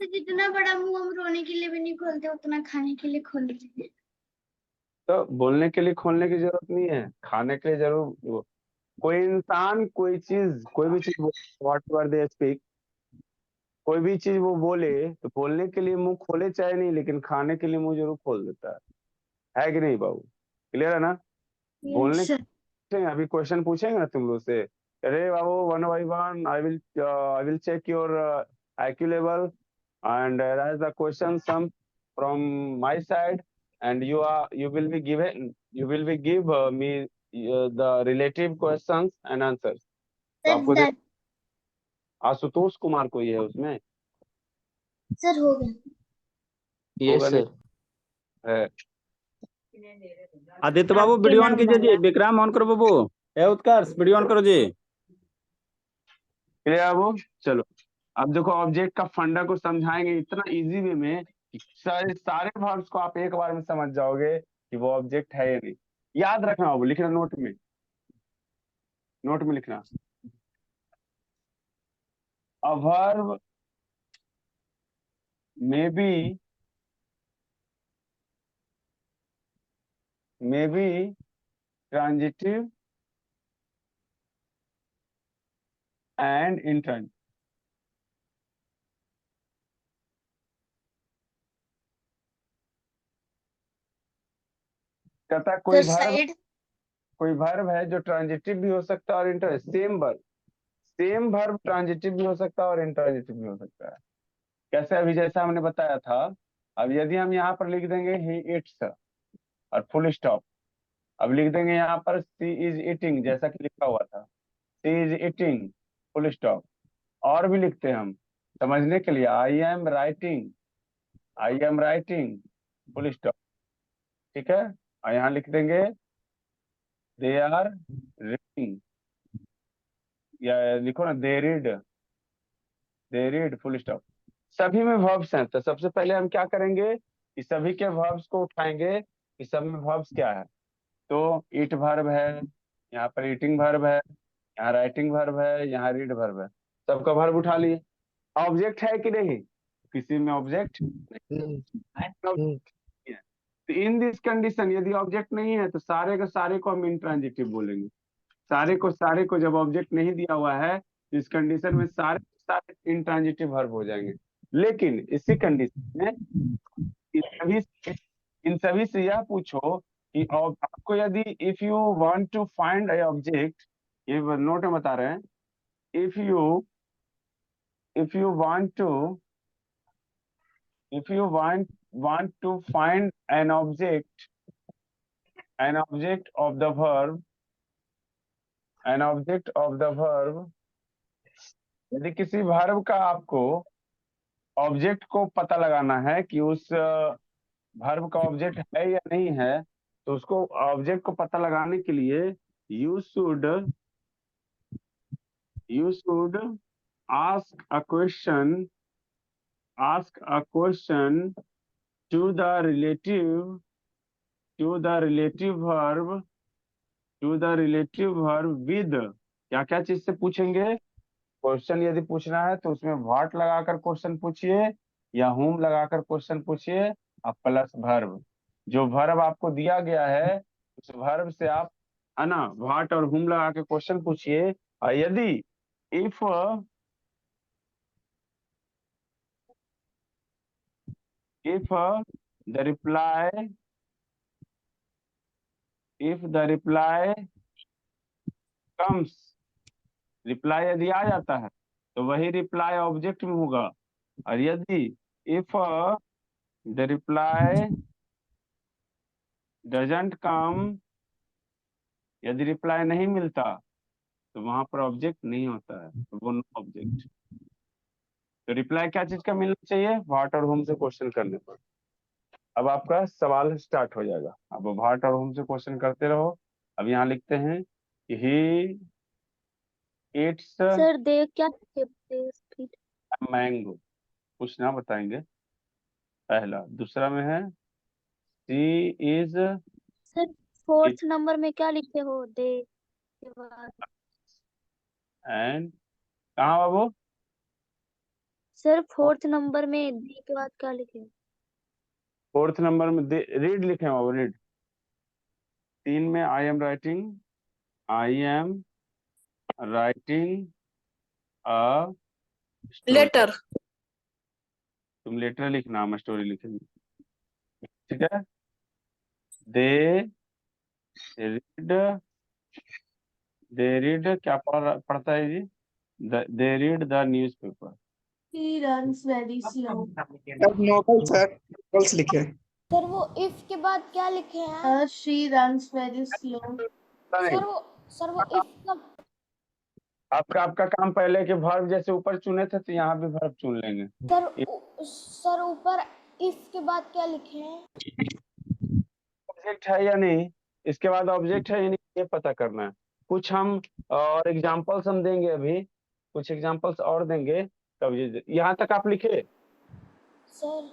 तो जितना बड़ा मुंह हम रोने के लिए भी नहीं खोलते, उतना खाने के लिए खोल लेते हैं। तो बोलने के लिए खोलने की जरूरत नहीं है, खाने के लिए जरूर कोई इंसान कोई चीज, कोई भी चीज, व्हाट एवर दे स्पीक, कोई भी चीज वो बोले तो बोलने के लिए मुंह खोले चाहे नहीं, लेकिन खाने के लिए मुंह जरूर खोल देता है कि नहीं बाबू? क्लियर है ना? बोलने सर। के अभी क्वेश्चन पूछेंगे ना तुम लोग से, अरे बाबू one by one I will check your IQ level and as the question some from my side, and you will be give me the relative questions and answers. तो आपको सर आशुतोष कुमार कोई है उसमें? सर हो गया। होगा नहीं है। आदित्य बाबू वीडियो ऑन कीजिए जी। विक्रम ऑन करो बाबू। ए उत्कर्ष वीडियो ऑन करो जी। क्लियर है वो? चलो, अब देखो ऑब्जेक्ट का फंडा को समझाएंगे इतना इजी वे में कि सारे सारे वर्ब्स को आप एक बार में समझ जाओगे कि वो ऑब्जेक्ट है या नहीं। याद रखना बाबू, लिखना नोट में, नोट में लिखना। A verb may be transitive and intransitive। कहता कोई वर्ब है जो ट्रांजिटिव भी हो सकता है और इंटर सेम वर्ब ट्रांजिटिव भी हो सकता है और इंट्रांजिटिव भी हो सकता है। कैसे? अभी जैसा हमने बताया था, अब यदि हम यहाँ पर लिख देंगे ही इट्स और फुल स्टॉप, अब लिख देंगे यहाँ पर सी इज ईटिंग जैसा कि लिखा हुआ था, सी इज ईटिंग फुल स्टॉप। और भी लिखते हैं हम समझने के लिए, आई एम राइटिंग फुल स्टॉप। ठीक है, और यहाँ लिख देंगे दे आर रीडिंग, या लिखो ना दे रीड फुल स्टॉप। सभी में वर्ब्स हैं, तो सबसे पहले हम क्या करेंगे कि सभी के वर्ब्स को उठाएंगे कि सब में वर्ब्स क्या है। तो ईट वर्ब है, यहाँ पर ईटिंग वर्ब है, यहाँ राइटिंग वर्ब है, यहाँ रीड वर्ब है। सबका वर्ब उठा लिए। ऑब्जेक्ट है कि नहीं? किसी में ऑब्जेक्ट नहीं है। इन दिस कंडीशन यदि ऑब्जेक्ट नहीं है तो सारे के सारे को हम इंट्रांजिटिव बोलेंगे। सारे को जब ऑब्जेक्ट नहीं दिया हुआ है तो इस कंडीशन में सारे के सारे इंट्रांजिटिव वर्ब हो जाएंगे। लेकिन इसी कंडीशन में इन सभी से यह पूछो कि आपको यदि if you want to find a object, ये नोट में बता रहे हैं, इफ यू want to find an object of the verb, यदि किसी वर्ब का आपको ऑब्जेक्ट को पता लगाना है कि उस वर्ब का ऑब्जेक्ट है या नहीं है, तो उसको ऑब्जेक्ट को पता लगाने के लिए you should ask a question to the relative verb with, क्या क्या चीज से पूछेंगे? क्वेश्चन यदि पूछना है तो उसमें व्हाट लगाकर क्वेश्चन पूछिए या whom लगाकर क्वेश्चन पूछिए और प्लस वर्ब। जो वर्ब आपको दिया गया है उस वर्ब से आप है ना व्हाट और whom लगा के क्वेश्चन पूछिए। और यदि if the reply comes, reply यदि आ जाता है तो वही रिप्लाई ऑब्जेक्ट में होगा। और यदि if the reply doesn't come, यदि रिप्लाई नहीं मिलता तो वहां पर ऑब्जेक्ट नहीं होता है, तो वो नो ऑब्जेक्ट। तो रिप्लाई क्या चीज का मिलना चाहिए? व्हाट और होम से क्वेश्चन करने पर। अब आपका सवाल स्टार्ट हो जाएगा। अब व्हाट और होम से क्वेश्चन करते रहो। अब यहाँ लिखते हैं कि ही इट्स सर देख क्या लिखे प्लीज। मैंगो, कुछ ना बताएंगे पहला। दूसरा में है सी इज, सर फोर्थ नंबर में क्या लिखे हो दे के बाद? एंड कहाँ बाबू? सर फोर्थ नंबर में दे के बाद क्या लिखे हो? फोर्थ नंबर में रीड लिखे हैं बाबू, रीड। 3 में I am writing a letter. तुम लेटर लिखना, हम स्टोरी लिखेंगे, ठीक है। दे रीड क्या पढ़ता है जी? They read the newspaper. He runs very slow. नोबल सर, नोबल्स लिखे। सर वो इफ के बाद क्या लिखे हैं? She runs very slow. Sir वो इफ का आपका काम पहले के वर्ब जैसे ऊपर चुने थे तो यहाँ भी वर्ब चुन लेंगे। सर ऊपर इफ के बाद क्या लिखे हैं? ऑब्जेक्ट है या नहीं, इसके बाद ऑब्जेक्ट है या नहीं, ये पता करना है। कुछ हम और एग्जांपल्स हम देंगे, अभी कुछ एग्जांपल्स और देंगे तब यहाँ तक आप लिखे। Sir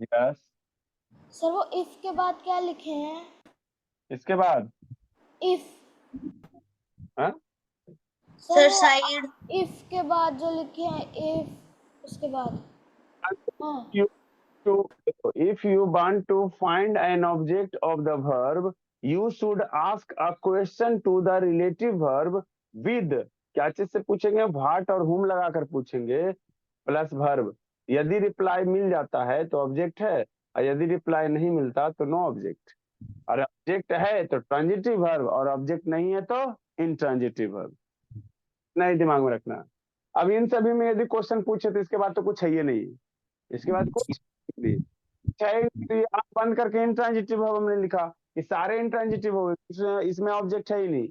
yes. सर वो इफ के बाद क्या लिखे हैं? इसके बाद इफ हाँ? सर साइड इफ के बाद जो लिखे हैं इफ उसके बाद हाँ If you want to find an object of the verb, you should ask a question to the relative verb with, क्या चीज से पूछेंगे? व्हाट और whom लगाकर पूछेंगे प्लस वर्ब। यदि रिप्लाई मिल जाता है तो ऑब्जेक्ट है, और यदि रिप्लाई नहीं मिलता तो नो ऑब्जेक्ट। और ऑब्जेक्ट है तो ट्रांजिटिव वर्ब, और ऑब्जेक्ट नहीं है तो इनट्रांजिटिव वर्ब। नहीं, दिमाग में रखना। अब इन सभी में यदि क्वेश्चन पूछे तो इसके बाद तो कुछ है ही नहीं, इसके बाद कुछ नहीं। आप बंद करके इंट्रांजिटिव वर्ब हमने लिखा कि सारे इंट्रांजिटिव वर्ब, इसमें ऑब्जेक्ट है ही नहीं।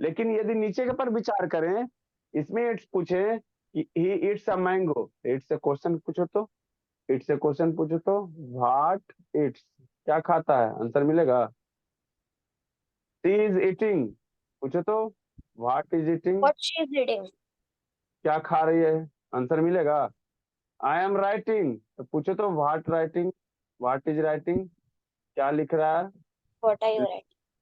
लेकिन यदि नीचे के पर विचार करें, इसमें इट्स पूछे कि ही इट्स अ मैंगो, इट्स से क्वेश्चन पूछो तो व्हाट इट्स, क्या खाता है, आंसर मिलेगा। शी इज ईटिंग पूछो तो व्हाट इज ईटिंग, क्या खा रही है, आंसर मिलेगा। आई एम राइटिंग तो पूछो तो व्हाट इज राइटिंग, क्या लिख रहा है।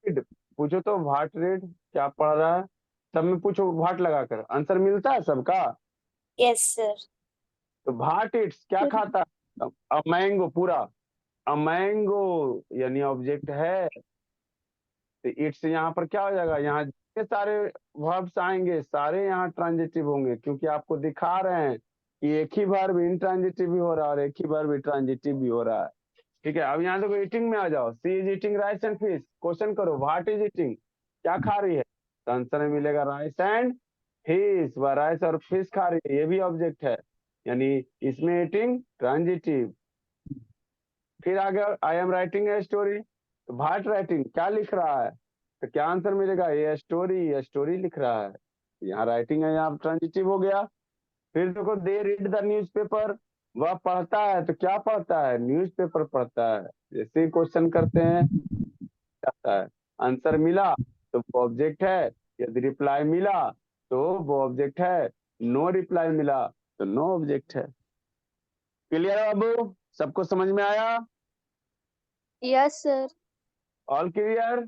रीड पूछो तो व्हाट रीड, क्या पढ़ रहा है। सब में पूछो व्हाट लगाकर, आंसर मिलता है सबका। यस सर तो व्हाट इट्स क्या खाता है, मैंगो पूरा। अ मैंगो यानी ऑब्जेक्ट है, तो इट्स यहाँ पर क्या हो जाएगा, यहाँ जितने सारे वर्ब्स आएंगे सारे यहाँ ट्रांजिटिव होंगे, क्योंकि आपको दिखा रहे हैं कि एक ही वर्ब इंट्रांजिटिव भी हो रहा है और एक ही वर्ब ट्रांजिटिव भी हो रहा है। ठीक है, अब यहाँ देखो ईटिंग में आ जाओ। She is eating rice and fish. Question करो व्हाट इज ईटिंग, क्या खा रही है, तो आंसर में मिलेगा राइस एंड फिश। वह राइस और फिश खा रही है, ये भी ऑब्जेक्ट है, यानी इसमें ईटिंग ट्रांजिटिव। फिर आगे आई एम राइटिंग ए स्टोरी, तो भाट राइटिंग क्या लिख रहा है, तो क्या आंसर मिलेगा, ये स्टोरी लिख रहा है। यहाँ राइटिंग है, यहाँ ट्रांजिटिव हो गया। फिर देखो दे रीड द न्यूज़पेपर, वह पढ़ता है, तो क्या पढ़ता है, न्यूज़पेपर पढ़ता है। जैसे ही क्वेश्चन करते हैं जाता है, आंसर मिला तो वो ऑब्जेक्ट है, यदि रिप्लाई मिला तो वो ऑब्जेक्ट है, नो रिप्लाई मिला तो नो ऑब्जेक्ट है। क्लियर है बाबू, सबको समझ में आया? Yes sir. All clear?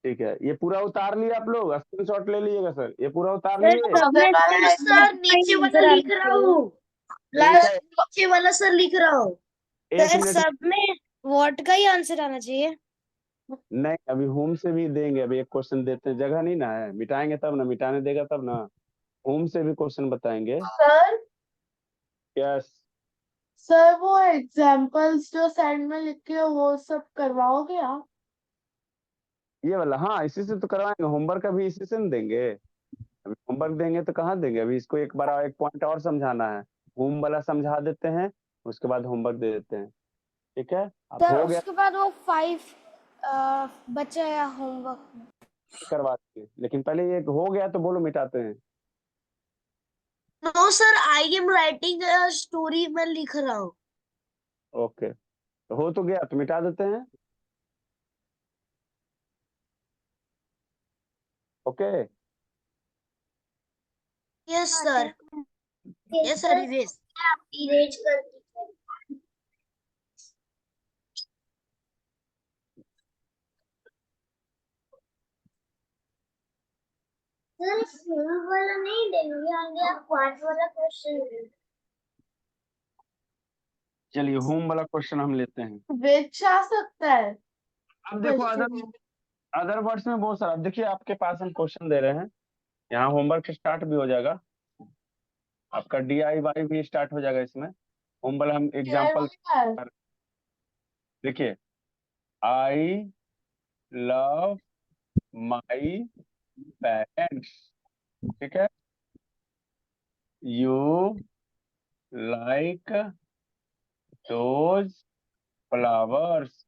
ठीक है, ये पूरा उतार लिया आप लोग, स्क्रीनशॉट ले लीजिएगा सर, ये पूरा उतार सर लिए? सबने अगर सर नीचे वाला लिख रहा हूँ, लास्ट नीचे वाला सर लिख रहा हूँ। एक सर मिनट, सब में व्हाट का ही आंसर आना चाहिए। नहीं अभी होम से भी देंगे, अभी एक क्वेश्चन देते हैं, जगह नहीं ना है, मिटाएंगे तब ना, मिटाने देगा तब ना, होम से भी क्वेश्चन बताएंगे। सर यस, सर वो एग्जाम्पल्स जो साइड में लिखे हो वो सब करवाओगे आप? ये वाला हाँ, इसी से तो करवाएंगे, होमवर्क अभी इसी से न देंगे। अभी होमवर्क देंगे तो कहाँ देंगे, अभी इसको एक बार एक पॉइंट और समझाना है, होम वाला समझा देते हैं, उसके बाद होमवर्क दे देते हैं। ठीक है, अब सर हो गया, उसके बाद वो 5 बचा है होमवर्क। करवा देंगे, लेकिन पहले ये हो गया तो बोलो मिटाते हैं। No sir I am writing story मैं लिख रहा हूँ। ओके, तो हो तो गया तो मिटा देते हैं। Okay, yes sir, yes sir erase. Erase कर सर फुल वाला नहीं देंगे, आगे आप पार्ट वाला क्वेश्चन देंगे। चलिए होम वाला क्वेश्चन हम लेते हैं। विच आ सकता है अब देखो क्वेश्चन? अदर वर्ड्स में बहुत सारा, अब देखिए आपके पास हम क्वेश्चन दे रहे हैं, यहाँ होमवर्क स्टार्ट भी हो जाएगा, आपका DIY भी स्टार्ट हो जाएगा इसमें। होम वाला हम एग्जाम्पल देखिए, आई लव माई पेरेंट्स, ठीक है, यू लाइक दोज फ्लावर्स।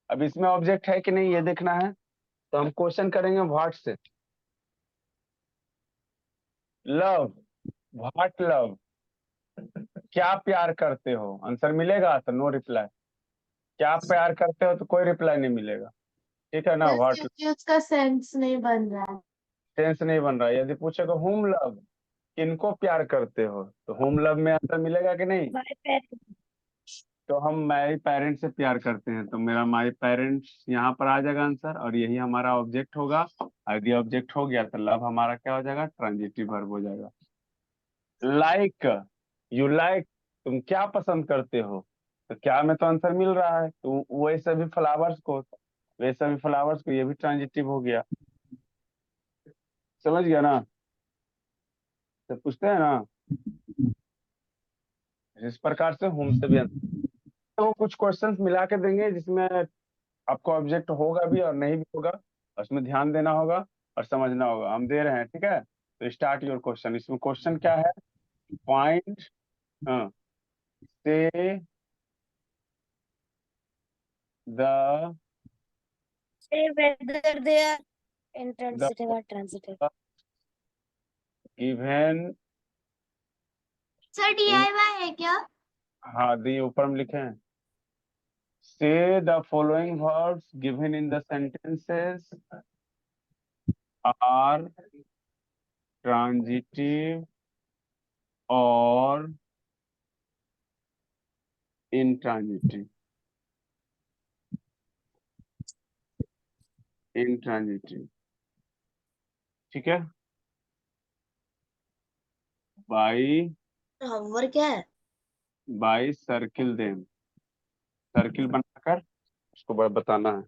अब इसमें ऑब्जेक्ट है कि नहीं ये देखना है, तो हम क्वेश्चन करेंगे व्हाट से। लव, व्हाट लव, क्या प्यार करते हो, आंसर मिलेगा तो नो रिप्लाई, क्या प्यार करते हो तो कोई रिप्लाई नहीं मिलेगा। ठीक है ना, व्हाट, क्योंकि उसका सेंस नहीं बन रहा है। सेंस नहीं बन रहा है। यदि पूछेगा होम लव, किनको प्यार करते हो, तो होम लव में आंसर मिलेगा कि नहीं, तो हम माई पेरेंट्स से प्यार करते हैं, तो मेरा माई पेरेंट्स यहाँ पर आ जाएगा आंसर, और यही हमारा ऑब्जेक्ट होगा। यदि ऑब्जेक्ट हो गया तो लव हमारा क्या हो जाएगा, ट्रांजिटिव वर्ब हो जाएगा। लाइक, यू लाइक, तुम क्या पसंद करते हो, तो क्या में तो आंसर मिल रहा है, तो वैसे भी फ्लावर्स को, वैसे भी फ्लावर्स को, ये भी ट्रांजिटिव हो गया। समझ गया ना, तो पूछते हैं ना इस प्रकार से होम से भी तो कुछ क्वेश्चंस मिला के देंगे जिसमें आपको ऑब्जेक्ट होगा भी और नहीं भी होगा, उसमें ध्यान देना होगा और समझना होगा, हम दे रहे हैं। ठीक है, तो स्टार्ट योर क्वेश्चन। इसमें क्वेश्चन क्या है, फाइंड से the say whether they are intransitive or transitive. Given, sir DIY है क्या? हाँ दी ऊपर में लिखे हैं, say the following verbs given in the sentences are transitive और intransitive, intransitive। ठीक है, बाई होमवर्क क्या है? बाई सर्किल देम, सर्किल बना उसको बताना है।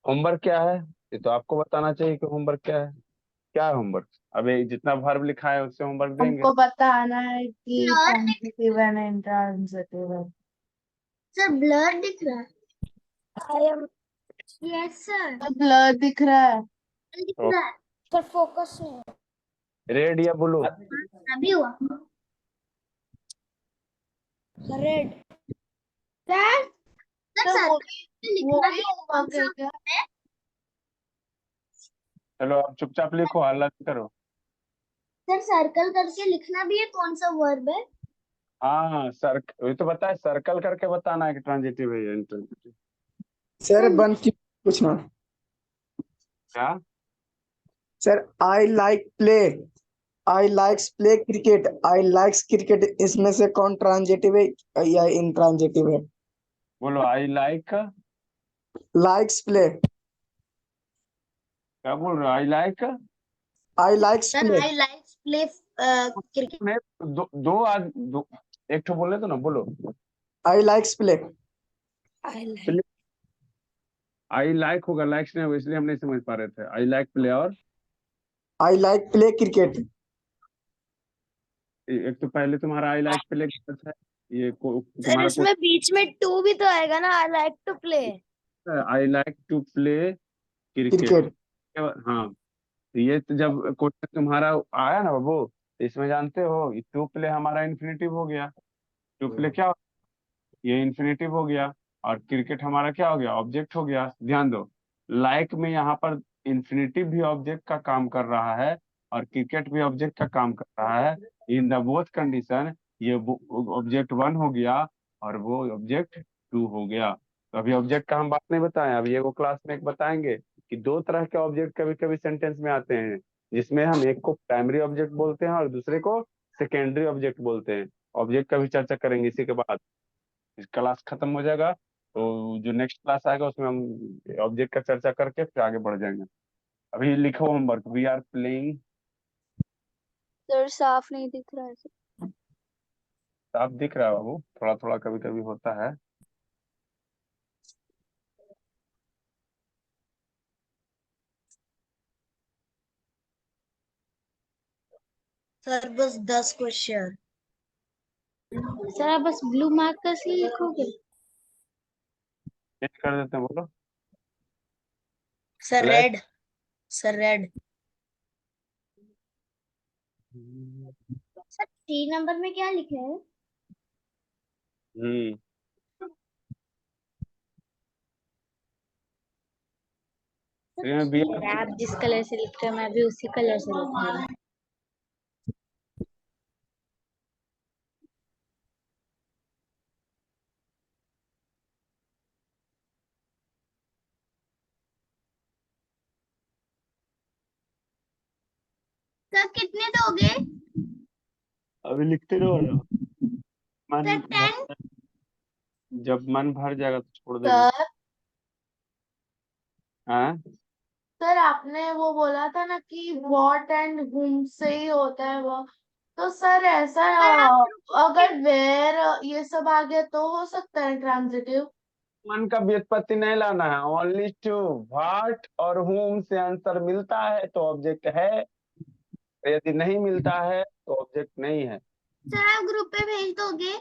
होमवर्क क्या है, ये तो आपको बताना चाहिए कि होमवर्क क्या है होमवर्क। अभी जितना वर्ब लिखा है उससे होमवर्क देंगे। हमको बताना है कि ट्रांजिटिव एंड इंट्रांजिटिव है। सर ब्लर दिख रहा है। I am yes sir. Blur दिख रहा है। दिख रहा है। पर फोकस नहीं रेड या ब्लू? अभी हुआ। रेड। सर तो सर वो लिखना भी है कौन होमवर्क है सा क्या? है? चलो आप चुपचाप लिखो, हल्ला नहीं करो। सर सर्कल करके लिखना भी है कौन सा वर्ब है? हाँ सर, ये तो बताए, सर्कल करके बताना है कि ट्रांजिटिव है या इंट्रांजिटिव। सर वन की पूछना। क्या? Sir I like play, I likes play cricket, I likes cricket, इसमें से कौन ट्रांजिटिव है या इंट्रांजिटिव है? बोलो, आई लाइक। लाइक्स प्ले, क्या बोल रहे हो? I like. I likes sir play. I like play cricket. नहीं, दो आज दो, एक ठो बोले तो ना, बोलो। आई लाइक्स प्ले। आई लाइक होगा, लाइक्स नहीं होगा, इसलिए हम नहीं समझ पा रहे थे। आई लाइक प्ले और आई लाइक प्ले क्रिकेट। एक तो पहले तुम्हारा आई लाइक प्ले गलत है। ये सर तुम्हारा इसमें बीच में टू भी तो आएगा ना, I like to play. I like to play cricket. Cricket. हाँ, ये तो जब क्वेश्चन तुम्हारा आया ना बाबू, तो इसमें जानते हो टू प्ले हमारा इन्फिनिटिव हो गया। टू प्ले क्या, ये इन्फिनिटिव हो गया। और क्रिकेट हमारा क्या हो गया, ऑब्जेक्ट हो गया। ध्यान दो, लाइक में यहाँ पर इन्फिनिटिव भी ऑब्जेक्ट का काम कर रहा है और क्रिकेट भी ऑब्जेक्ट का काम कर रहा है। इन द बोथ कंडीशन ये ऑब्जेक्ट वन हो गया और वो ऑब्जेक्ट टू हो गया। तो अभी ऑब्जेक्ट का हम बात नहीं बताएं, अभी ये वो क्लास में एक बताएंगे कि दो तरह के ऑब्जेक्ट कभी कभी सेंटेंस में आते हैं, जिसमें हम एक को प्राइमरी ऑब्जेक्ट बोलते हैं और दूसरे को सेकेंडरी ऑब्जेक्ट बोलते हैं। ऑब्जेक्ट का भी चर्चा करेंगे इसी के बाद। क्लास खत्म हो जाएगा तो जो नेक्स्ट क्लास आएगा उसमें हम ऑब्जेक्ट का चर्चा करके फिर आगे बढ़ जाएंगे। अभी लिखो homework, we are playing. Sir साफ नहीं दिख रहा है सर। साफ दिख रहा है बाबू, थोड़ा थोड़ा कभी कभी होता है। सर बस 10 क्वेश्चन। सर आप बस ब्लू मार्क कैसे लिखोगे? चेंज कर देते हैं, बोलो। Sir black. Red. Sir red. Sir 3 number में क्या लिखा है? हम्म इसमें भी सर आप जिस कलर से लिख रहे हो मैं भी उसी कलर से लिख रही हूँ। सर कितने दोगे? अभी लिखते रहो ना, मन सर भर, 10। जब मन भर जाएगा तो छोड़ देंगे। सर हाँ, सर आपने वो बोला था ना कि वॉट एंड whom से ही होता है वो, तो सर ऐसा अगर वेयर ये सब आ गया तो हो सकता है ट्रांजिटिव। मन का व्युत्पत्ति नहीं लाना है, ओनली टू व्हाट और whom से आंसर मिलता है तो ऑब्जेक्ट है, यदि नहीं मिलता है तो ऑब्जेक्ट नहीं है। सर आप ग्रुप पे भेज दोगे?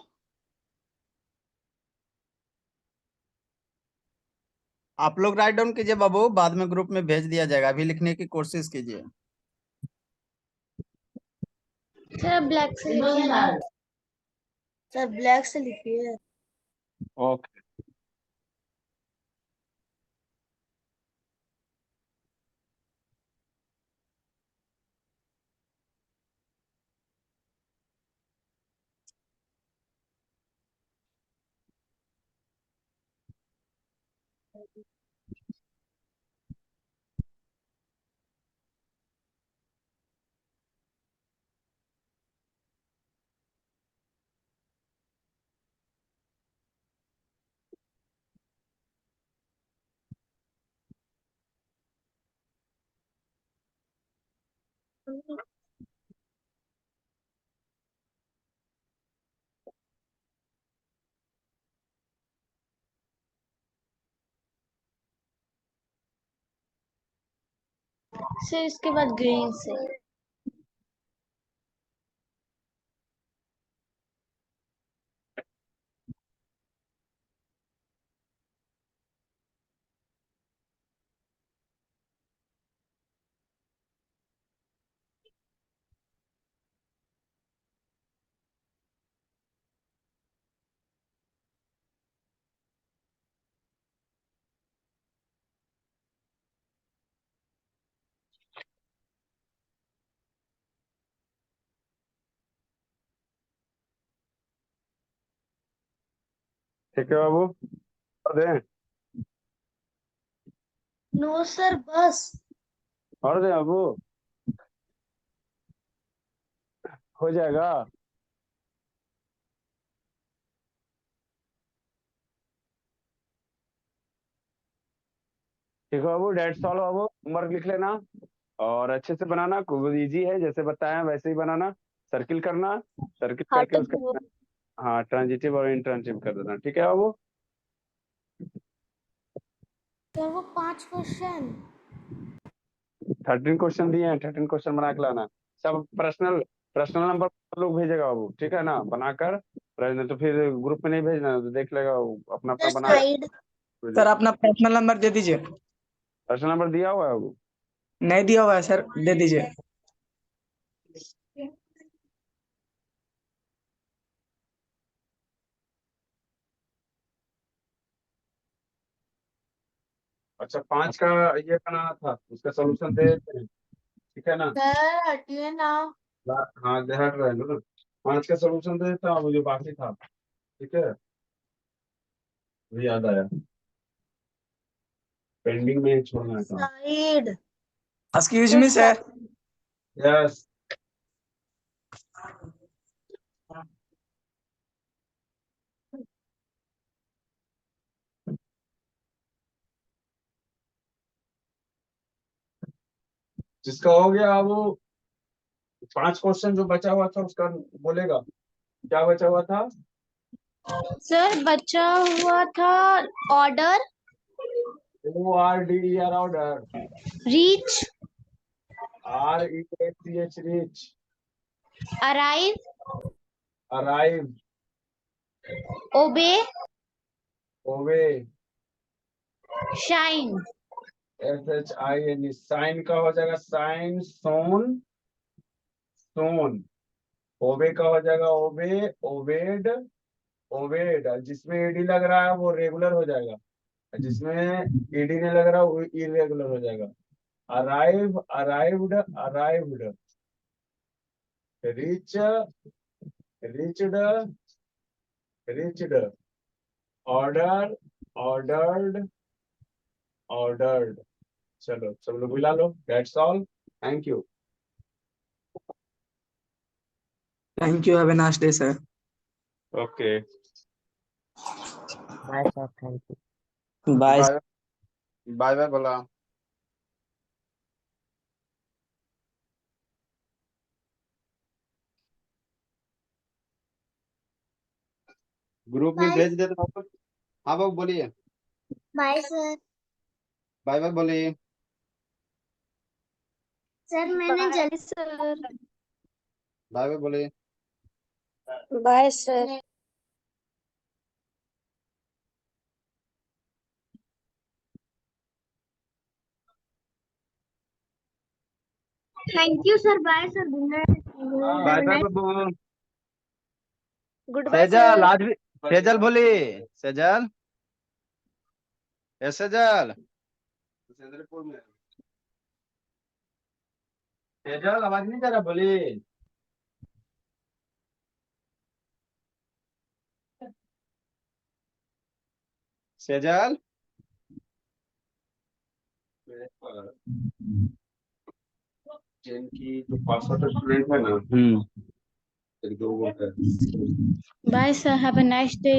आप लोग राइट डाउन कीजिए बाबू, बाद में ग्रुप में भेज दिया जाएगा, अभी लिखने की कोशिश कीजिए। सर ब्लैक से लिखिए। सर ब्लैक से लिखिए। ओके। से इसके बाद ग्रीन से। ठीक है बाबू, और दें? नो सर बस। और दें बाबू, हो जाएगा। ठीक है बाबू, डेट्स ऑल बाबू, होमवर्क लिख लेना और अच्छे से बनाना, खूब इजी है, जैसे बताया वैसे ही बनाना। सर्किल करना, सर्किल हाँ करके तो उसका हाँ ट्रांजिटिव और इंट्रांजिटिव कर देना। ठीक है बाबू? सर वो 5 क्वेश्चन 13 क्वेश्चन दिए हैं, 13 क्वेश्चन बना के लाना। सब पर्सनल पर्सनल नंबर लोग भेजेगा बाबू, ठीक है ना, बनाकर। नहीं तो फिर ग्रुप में नहीं भेजना, तो देख लेगा वो, अपना अपना बना साइड। सर अपना पर्सनल नंबर दे दीजिए। पर्सनल नंबर दिया हुआ है बाबू? नहीं दिया हुआ है सर, दे दीजिए। अच्छा, 5 का ये बनाना था, उसका सोल्यूशन दे देते हैं, ठीक है ना। सर हटिए ना। हाँ हट रहे हैं ना। 5 का सोल्यूशन दे देता हूँ, वो जो बाकी था, ठीक है। मुझे याद आया, पेंडिंग में ही छोड़ना है काम। Side. Excuse me sir. Yes. जिसका हो गया वो 5 क्वेश्चन जो बचा हुआ था उसका बोलेगा, क्या बचा हुआ था? सर बचा हुआ था order, ORDER, order. Reach, REACH, reach. Arrive, arrive, obey, obey, shine. SHIN, sign का हो जाएगा साइन, सोन, सोन। ओबे का हो जाएगा ओबे, ओबेड, ओबेड। जिसमें ईडी लग रहा है वो रेगुलर हो जाएगा, जिसमें ईडी नहीं लग रहा वो इरेगुलर हो जाएगा। Arrive, arrived, arrived. Reach, reached, reached. Order, ordered, ordered. चलो सब लोग मिला लो, that's all, thank you. Thank you, have a nice day sir. Okay, bye sir, thank you. Bye. Bye bye bye बोला। ग्रुप में भेज देता हूँ। हाँ बाबू बोलिए। Bye sir. बाय बाय बोलिए। सर मैंने जल्दी सर बाय बाय बोलिए। Bye sir. Thank you sir. Bye sir. Good bye bye night. Babu. Good bye Sejal sir. आज भी, सेजल बोली, सेजल, ए सेजल, तेजल आवाज नहीं जा रहा, बोली। सेजल। जिनकी जो 500 स्टूडेंट है ना, एक दो वो है। Bye sir, have a nice day.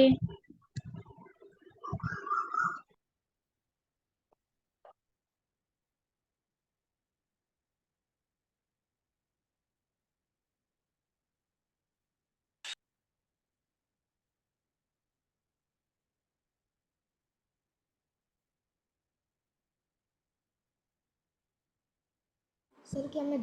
Sir क्या मैं